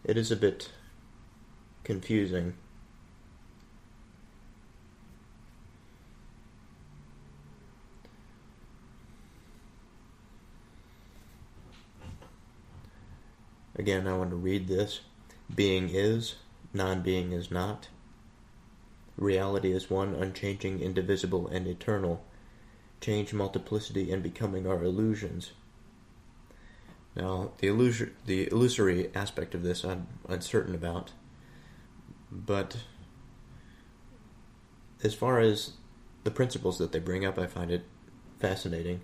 it is a bit confusing. Again, I want to read this. Being is, non-being is not. Reality is one, unchanging, indivisible, and eternal. Change, multiplicity, and becoming are illusions. Now, the illusory aspect of this I'm uncertain about. But as far as the principles that they bring up, I find it fascinating,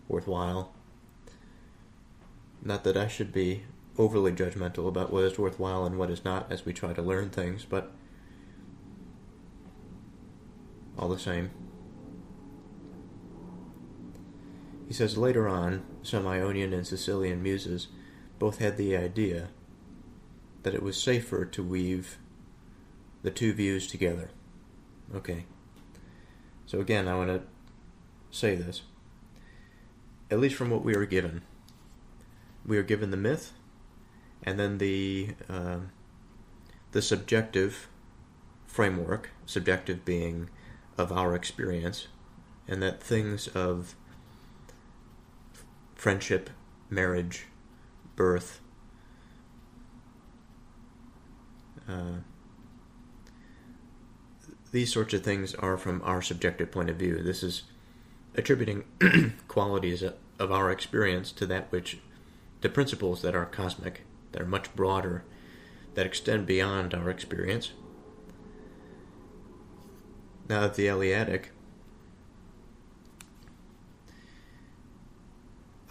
worthwhile. Not that I should be overly judgmental about what is worthwhile and what is not as we try to learn things, but all the same. He says later on, some Ionian and Sicilian muses both had the idea that it was safer to weave the two views together. Okay. So again, I want to say this. At least from what we are given. We are given the myth, and then the subjective framework, subjective being of our experience, and that things of friendship, marriage, birth, these sorts of things are from our subjective point of view. This is attributing qualities of our experience to principles that are cosmic, that are much broader, that extend beyond our experience. Now, the Eleatic,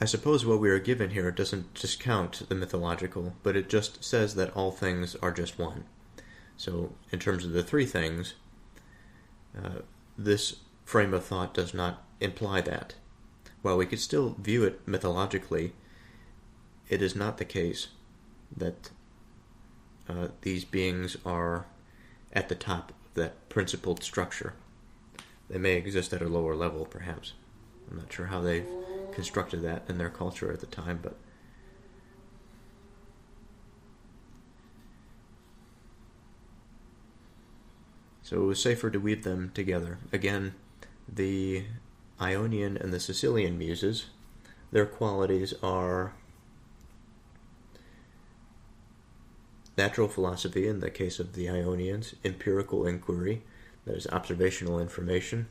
I suppose what we are given here doesn't discount the mythological, but it just says that all things are just one. So, in terms of the three things, this frame of thought does not imply that. While we could still view it mythologically, it is not the case that these beings are at the top of that principled structure. They may exist at a lower level, perhaps. I'm not sure how they've constructed that in their culture at the time, but so it was safer to weave them together. Again, the Ionian and the Sicilian muses, their qualities are natural philosophy in the case of the Ionians, empirical inquiry, that is observational information,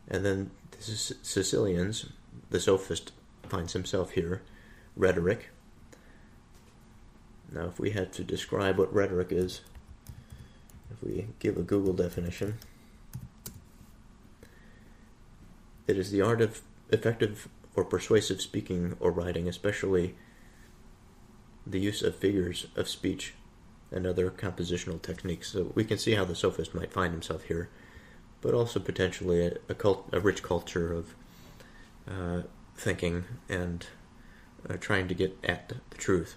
and then the Sicilians, the Sophist finds himself here, rhetoric. Now, if we had to describe what rhetoric is, if we give a Google definition, it is the art of effective or persuasive speaking or writing, especially the use of figures of speech and other compositional techniques. So we can see how the Sophist might find himself here, but also potentially a rich culture of thinking and trying to get at the truth.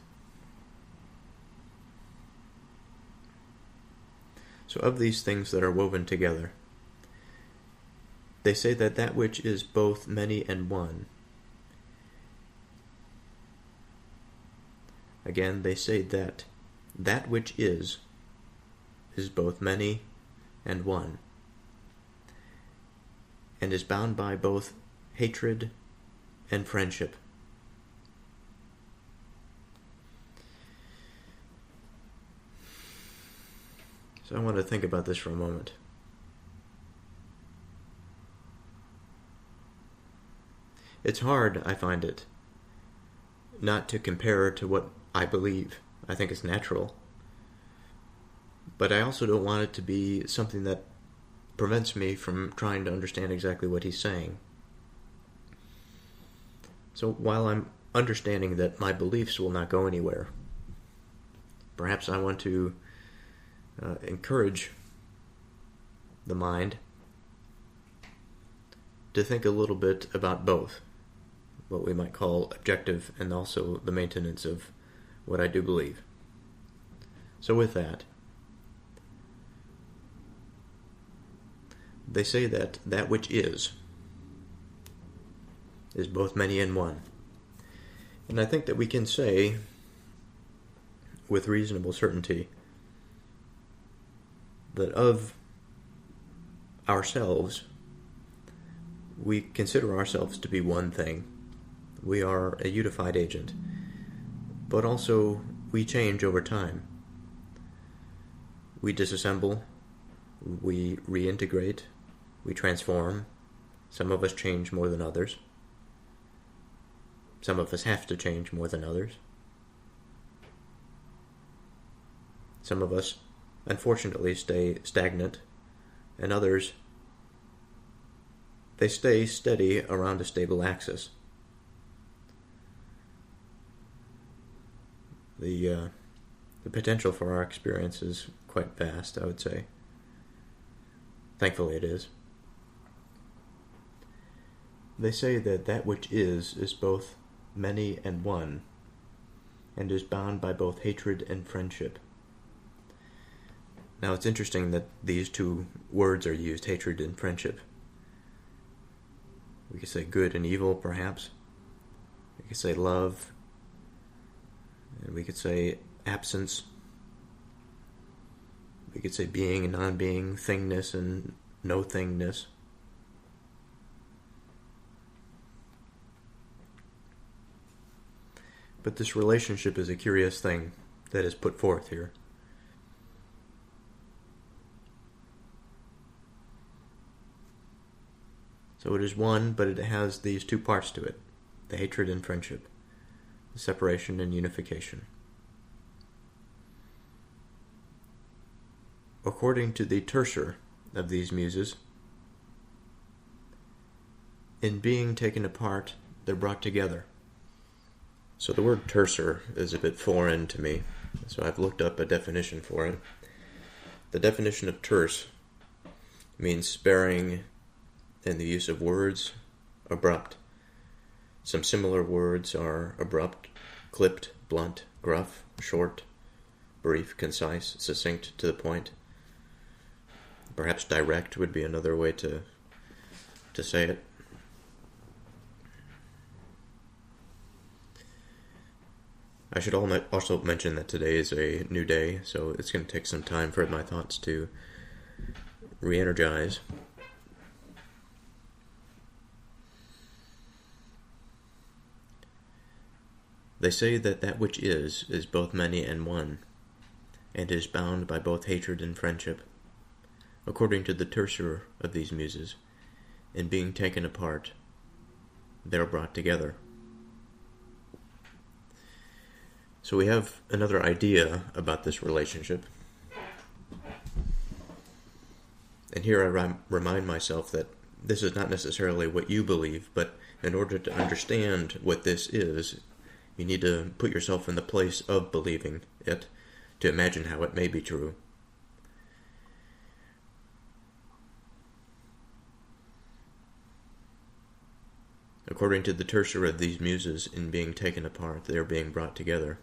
So of these things that are woven together, they say that that which is both many and one. Again, they say that that which is both many and one, and is bound by both hatred and friendship. So I want to think about this for a moment. It's hard, I find it, not to compare to what I believe. I think it's natural. But I also don't want it to be something that prevents me from trying to understand exactly what he's saying. So while I'm understanding that my beliefs will not go anywhere, perhaps I want to encourage the mind to think a little bit about both, what we might call objective and also the maintenance of what I do believe. So with that, they say that that which is both many and one. And I think that we can say with reasonable certainty that of ourselves, we consider ourselves to be one thing. We are a unified agent, but also we change over time. We disassemble, we reintegrate, we transform. Some of us change more than others. Some of us have to change more than others. Some of us unfortunately stay stagnant, and others, they stay steady around a stable axis. The potential for our experience is quite vast, I would say. Thankfully it is. They say that that which is both many and one, and is bound by both hatred and friendship. Now it's interesting that these two words are used, hatred and friendship. We could say good and evil, perhaps. We could say love. And we could say absence. We could say being and non-being, thingness and no-thingness. But this relationship is a curious thing that is put forth here. So it is one, but it has these two parts to it, the hatred and friendship, the separation and unification. According to the terser of these muses, in being taken apart, they're brought together. So the word terser is a bit foreign to me, so I've looked up a definition for it. The definition of terse means sparing in the use of words, abrupt. Some similar words are abrupt, clipped, blunt, gruff, short, brief, concise, succinct, to the point. Perhaps direct would be another way to say it. I should also mention that today is a new day, so it's going to take some time for my thoughts to re-energize. They say that that which is both many and one, and is bound by both hatred and friendship. According to the terser of these muses, in being taken apart, they are brought together. So we have another idea about this relationship. And here I remind myself that this is not necessarily what you believe, but in order to understand what this is, you need to put yourself in the place of believing it, to imagine how it may be true. According to the terser of these muses, in being taken apart, they are being brought together.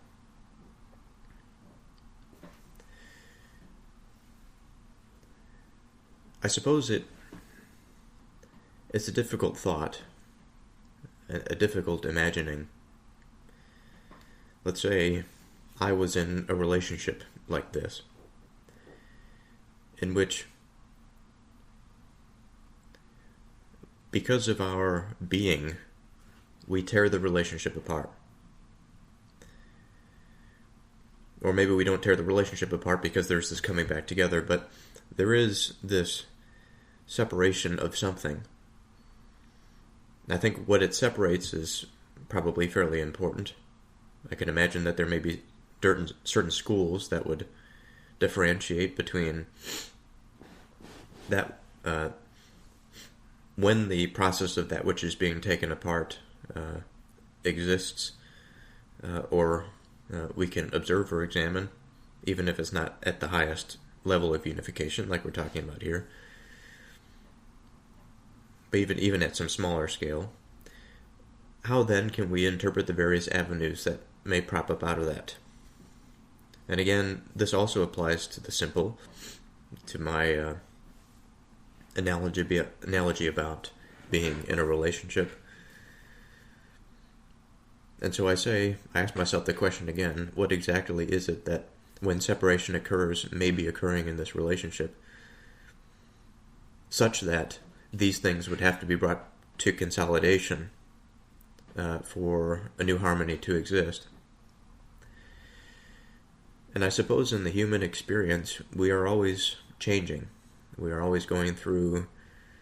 I suppose it's a difficult thought, a difficult imagining. Let's say I was in a relationship like this, in which, because of our being, we tear the relationship apart. Or maybe we don't tear the relationship apart because there's this coming back together, but there is this separation of something. I think what it separates is probably fairly important. I can imagine that there may be certain schools that would differentiate between that when the process of that which is being taken apart exists, or we can observe or examine, even if it's not at the highest level of unification like we're talking about here, but even at some smaller scale. How then can we interpret the various avenues that may prop up out of that? And again, this also applies to the simple, to my analogy about being in a relationship. And so I ask myself the question again, what exactly is it that when separation occurs may be occurring in this relationship, such that these things would have to be brought to consolidation for a new harmony to exist? And I suppose in the human experience, we are always changing. We are always going through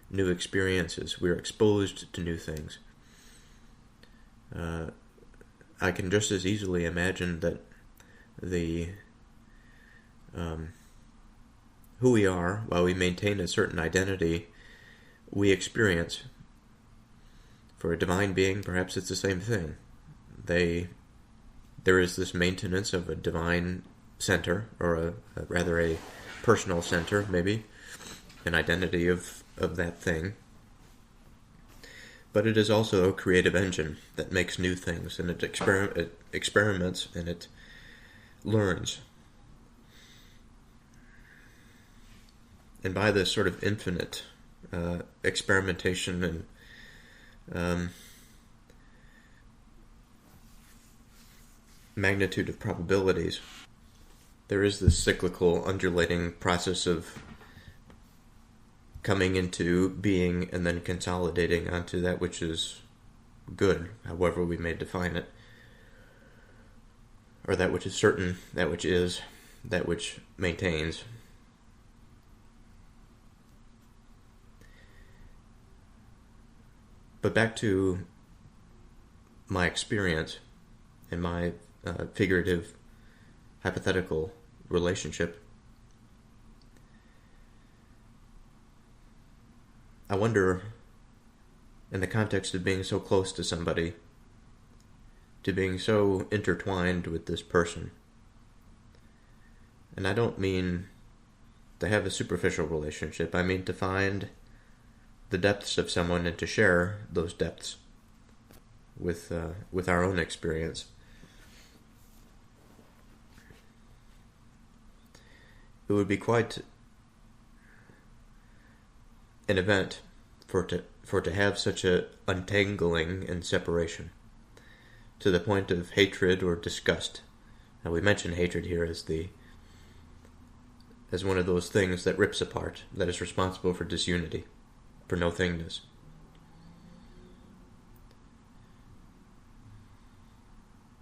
new experiences. We are exposed to new things. I can just as easily imagine that the who we are, while we maintain a certain identity, we experience. For a divine being, perhaps it's the same thing. There is this maintenance of a divine center, or rather a personal center, maybe, an identity of that thing. But it is also a creative engine that makes new things, and it experiments, and it learns. And by this sort of infinite experimentation and magnitude of probabilities, there is this cyclical, undulating process of coming into being and then consolidating onto that which is good, however we may define it, or that which is certain, that which is, that which maintains. But back to my experience and my figurative, hypothetical relationship. I wonder, in the context of being so close to somebody, to being so intertwined with this person, and I don't mean to have a superficial relationship, I mean to find the depths of someone and to share those depths with our own experience. It would be quite an event for to have such a untangling and separation, to the point of hatred or disgust. Now we mention hatred here as one of those things that rips apart, that is responsible for disunity, for no thingness.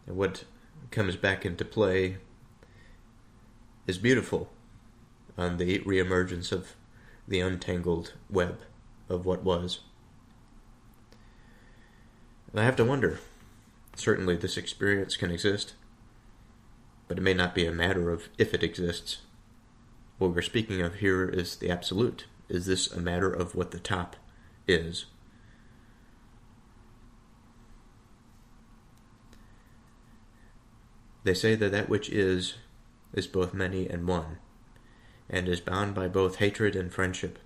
And what comes back into play is beautiful on the reemergence of the untangled web of what was. And I have to wonder, certainly this experience can exist, but it may not be a matter of if it exists. What we're speaking of here is the absolute. Is this a matter of what the top is? They say that that which is both many and one, and is bound by both hatred and friendship,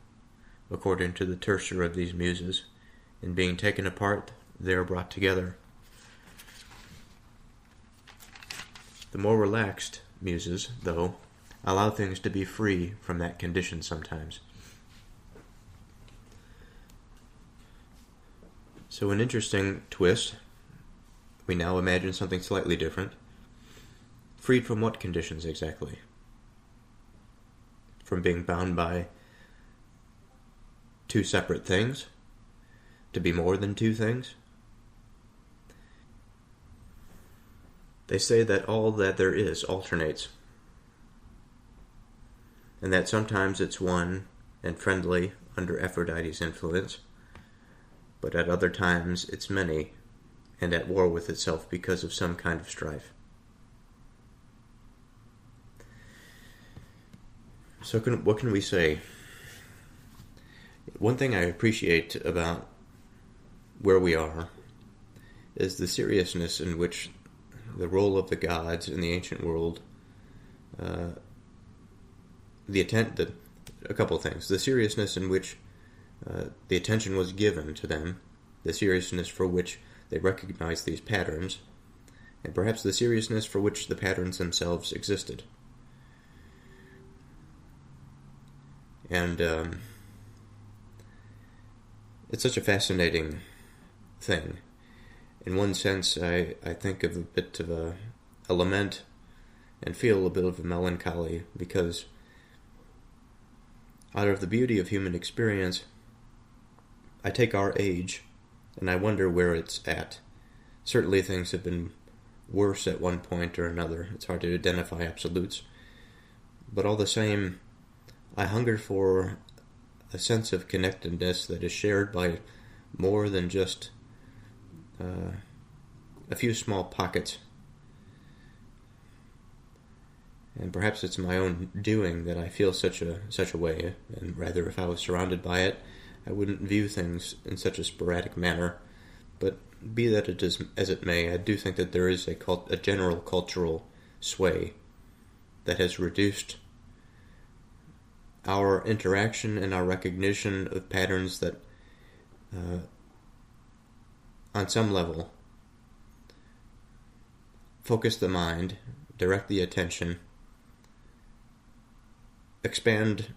according to the tertiary of these muses. In being taken apart, they are brought together. The more relaxed muses, though, allow things to be free from that condition sometimes. So an interesting twist. We now imagine something slightly different. Freed from what conditions exactly? From being bound by two separate things? To be more than two things? They say that all that there is alternates, and that sometimes it's one and friendly under Aphrodite's influence, but at other times it's many and at war with itself because of some kind of strife. So what can we say? One thing I appreciate about where we are is the seriousness in which the role of the gods in the ancient world, a couple of things. The seriousness in which the attention was given to them, the seriousness for which they recognized these patterns, and perhaps the seriousness for which the patterns themselves existed. And it's such a fascinating thing. In one sense, I think of a bit of a lament and feel a bit of a melancholy, because out of the beauty of human experience, I take our age and I wonder where it's at. Certainly things have been worse at one point or another. It's hard to identify absolutes. But all the same, I hunger for a sense of connectedness that is shared by more than just a few small pockets. And perhaps it's my own doing that I feel such a way, and rather if I was surrounded by it, I wouldn't view things in such a sporadic manner. But be that it is as it may, I do think that there is a general cultural sway that has reduced our interaction and our recognition of patterns that, on some level, focus the mind, direct the attention, expand,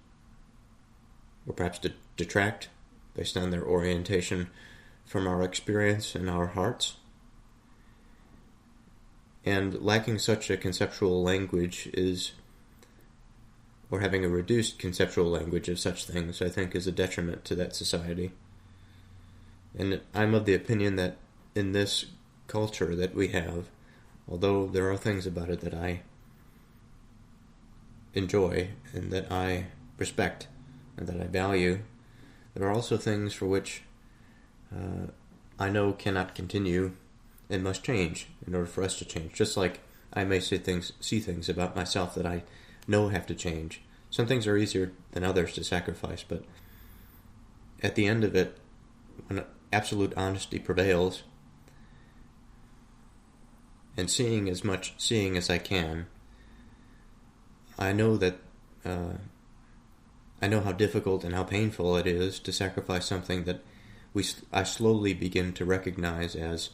or perhaps detract, based on their orientation, from our experience and our hearts. And lacking such a conceptual language or having a reduced conceptual language of such things, I think is a detriment to that society. And I'm of the opinion that in this culture that we have, although there are things about it that I enjoy and that I respect and that I value, there are also things for which I know cannot continue and must change in order for us to change. Just like I may see things about myself that I know have to change. Some things are easier than others to sacrifice, but at the end of it, when absolute honesty prevails, and seeing as I can, I know that I know how difficult and how painful it is to sacrifice something that I slowly begin to recognize as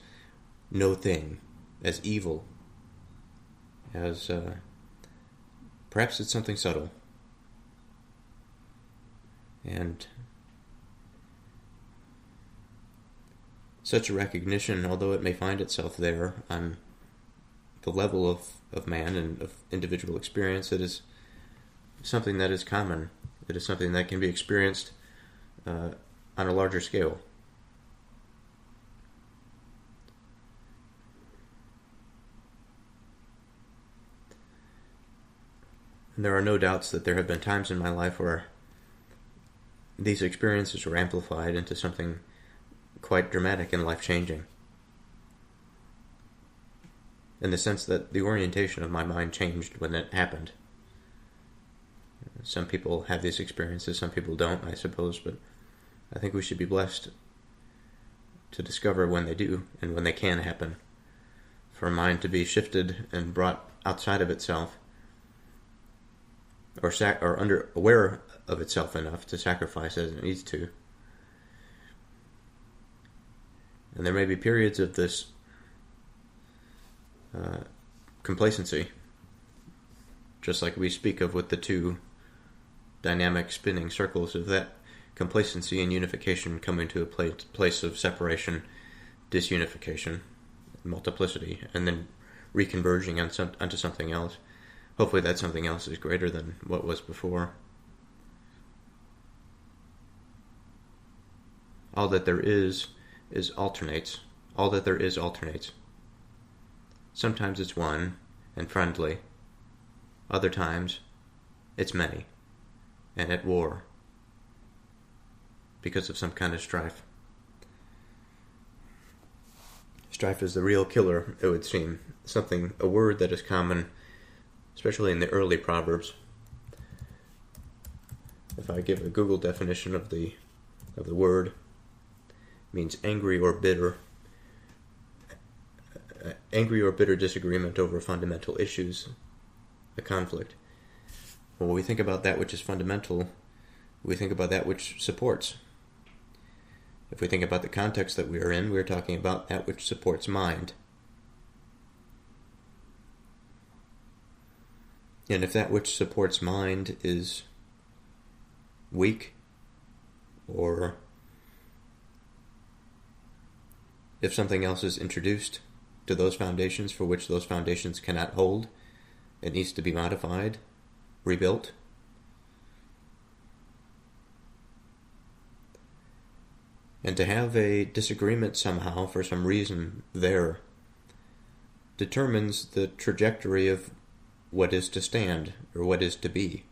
no thing, as evil, as perhaps it's something subtle. And such a recognition, although it may find itself there on the level of man and of individual experience, it is something that is common. It is something that can be experienced on a larger scale. And there are no doubts that there have been times in my life where these experiences were amplified into something quite dramatic and life-changing. In the sense that the orientation of my mind changed when it happened. Some people have these experiences, some people don't, I suppose, but I think we should be blessed to discover when they do and when they can happen. For a mind to be shifted and brought outside of itself, or aware of itself enough to sacrifice as it needs to. And there may be periods of this complacency, just like we speak of with the two dynamic spinning circles, of that complacency and unification coming to a place of separation, disunification, multiplicity, and then reconverging onto something else. Hopefully that something else is greater than what was before. All that there is alternates. All that there is alternates. Sometimes it's one and friendly. Other times it's many and at war because of some kind of strife. Strife is the real killer, it would seem. A word that is common, especially in the early Proverbs. If I give a Google definition of the word, it means angry or bitter. Angry or bitter disagreement over fundamental issues, a conflict. Well, when we think about that which is fundamental, we think about that which supports. If we think about the context that we are in, we're talking about that which supports mind. And if that which supports mind is weak, or if something else is introduced to those foundations for which those foundations cannot hold, it needs to be modified, rebuilt. And to have a disagreement somehow, for some reason, there, determines the trajectory of what is to stand, or what is to be.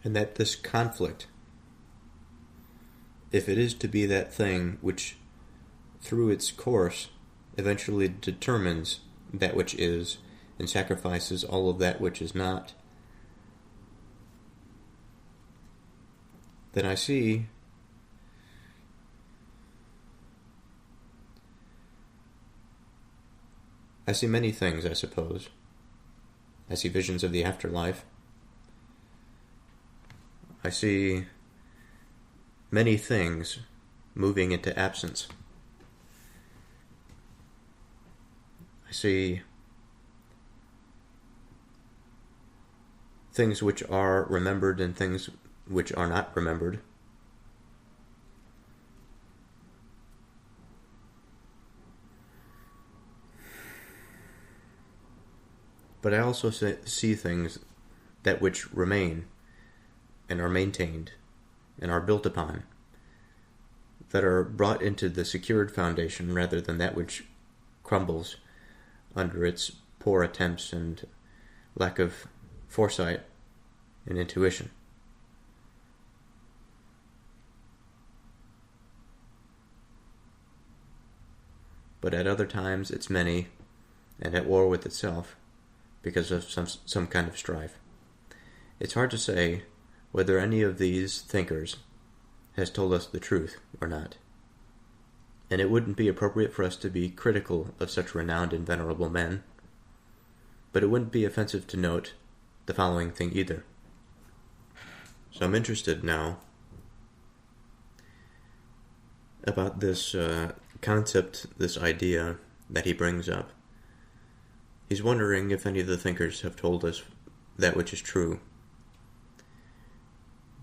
And that this conflict, if it is to be that thing which, through its course, eventually determines that which is and sacrifices all of that which is not, then I see many things, I suppose. I see visions of the afterlife. I see many things moving into absence. I see things which are remembered and things which are not remembered. But I also see things that which remain and are maintained and are built upon, that are brought into the secured foundation rather than that which crumbles under its poor attempts and lack of foresight and intuition. But at other times it's many and at war with itself because of some kind of strife. It's hard to say whether any of these thinkers has told us the truth or not. And it wouldn't be appropriate for us to be critical of such renowned and venerable men, but it wouldn't be offensive to note the following thing either. So I'm interested now about this concept, this idea that he brings up. He's wondering if any of the thinkers have told us that which is true.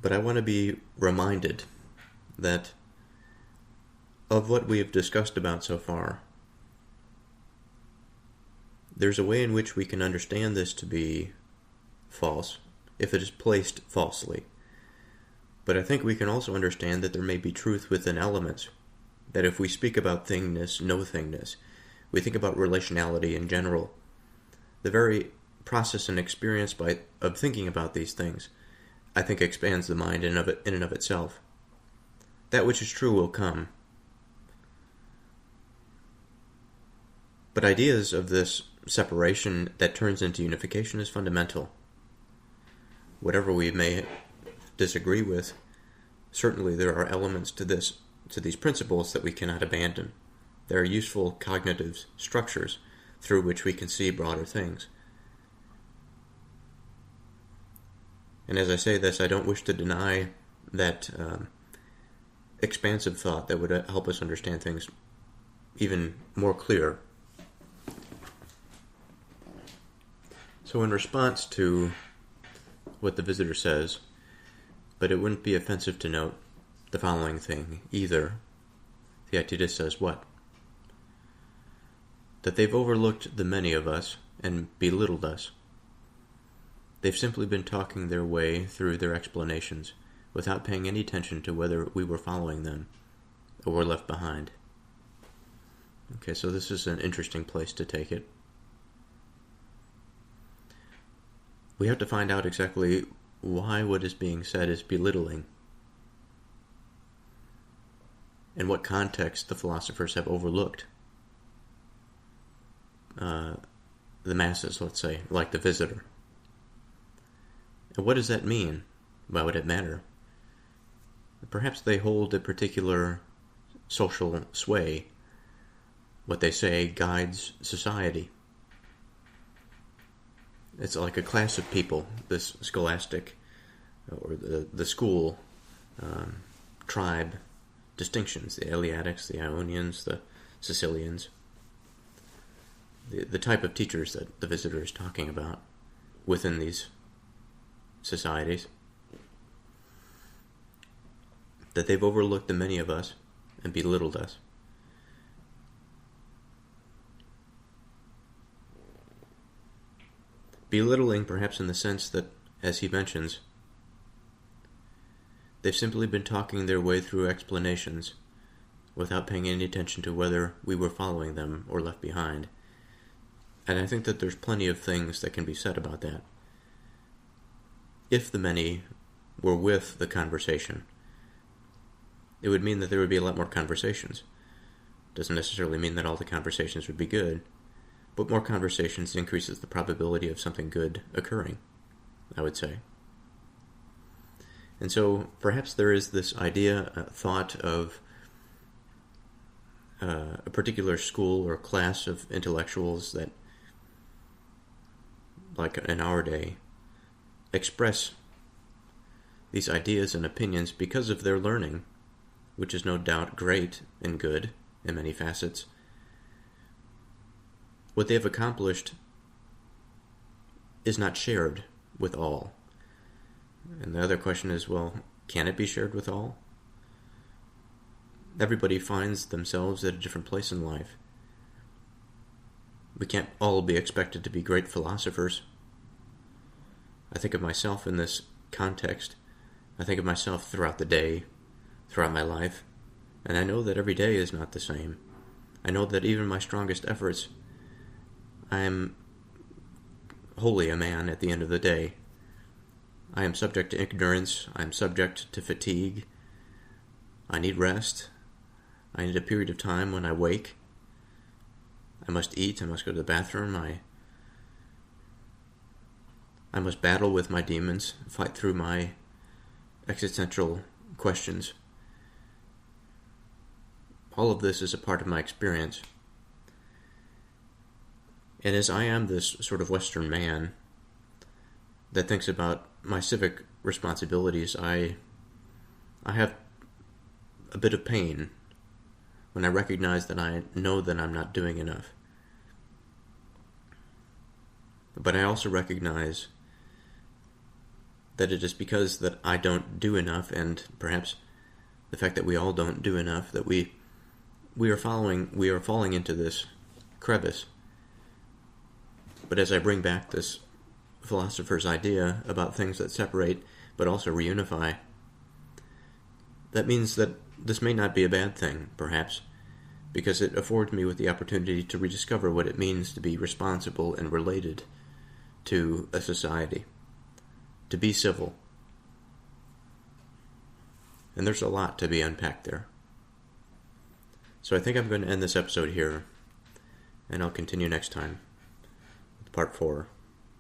But I want to be reminded that of what we have discussed about so far, there's a way in which we can understand this to be false, if it is placed falsely. But I think we can also understand that there may be truth within elements, that if we speak about thingness, no-thingness, we think about relationality in general, the very process and experience of thinking about these things, I think, expands the mind in and of itself. That which is true will come. But ideas of this separation that turns into unification is fundamental. Whatever we may disagree with, certainly there are elements to these principles that we cannot abandon. There are useful cognitive structures through which we can see broader things. And as I say this, I don't wish to deny that expansive thought that would help us understand things even more clear. So in response to what the visitor says, but it wouldn't be offensive to note the following thing either, Theaetetus says what? That they've overlooked the many of us and belittled us. They've simply been talking their way through their explanations without paying any attention to whether we were following them or were left behind. Okay, so this is an interesting place to take it. We have to find out exactly why what is being said is belittling, and what context the philosophers have overlooked. The masses, let's say, like the visitor. And what does that mean? Why would it matter? Perhaps they hold a particular social sway. What they say guides society. It's like a class of people, this scholastic, or the school, tribe distinctions, the Eleatics, the Ionians, the Sicilians, the type of teachers that the visitor is talking about within these societies, that they've overlooked the many of us and belittled us. Belittling perhaps in the sense that, as he mentions, they've simply been talking their way through explanations without paying any attention to whether we were following them or left behind. And I think that there's plenty of things that can be said about that. If the many were with the conversation, it would mean that there would be a lot more conversations Doesn't necessarily mean that all the conversations would be good, but more conversations increases the probability of something good occurring, I would say. And so perhaps there is this idea, thought of a particular school or class of intellectuals that, like in our day, express these ideas and opinions because of their learning, which is no doubt great and good in many facets. What they have accomplished is not shared with all. And the other question is, well, can it be shared with all? Everybody finds themselves at a different place in life. We can't all be expected to be great philosophers. I think of myself in this context. I think of myself throughout the day, throughout my life, and I know that every day is not the same. I know that even my strongest efforts, I am wholly a man at the end of the day. I am subject to ignorance. I am subject to fatigue. I need rest. I need a period of time when I wake. I must eat. I must go to the bathroom. I must battle with my demons, fight through my existential questions. All of this is a part of my experience. And as I am this sort of Western man that thinks about my civic responsibilities, I have a bit of pain when I recognize that I know that I'm not doing enough. But I also recognize that it is because that I don't do enough, and perhaps the fact that we all don't do enough, that we are falling into this crevice. But as I bring back this philosopher's idea about things that separate but also reunify, that means that this may not be a bad thing, perhaps, because it affords me with the opportunity to rediscover what it means to be responsible and related to a society, to be civil. And there's a lot to be unpacked there. So I think I'm going to end this episode here, and I'll continue next time with part 4.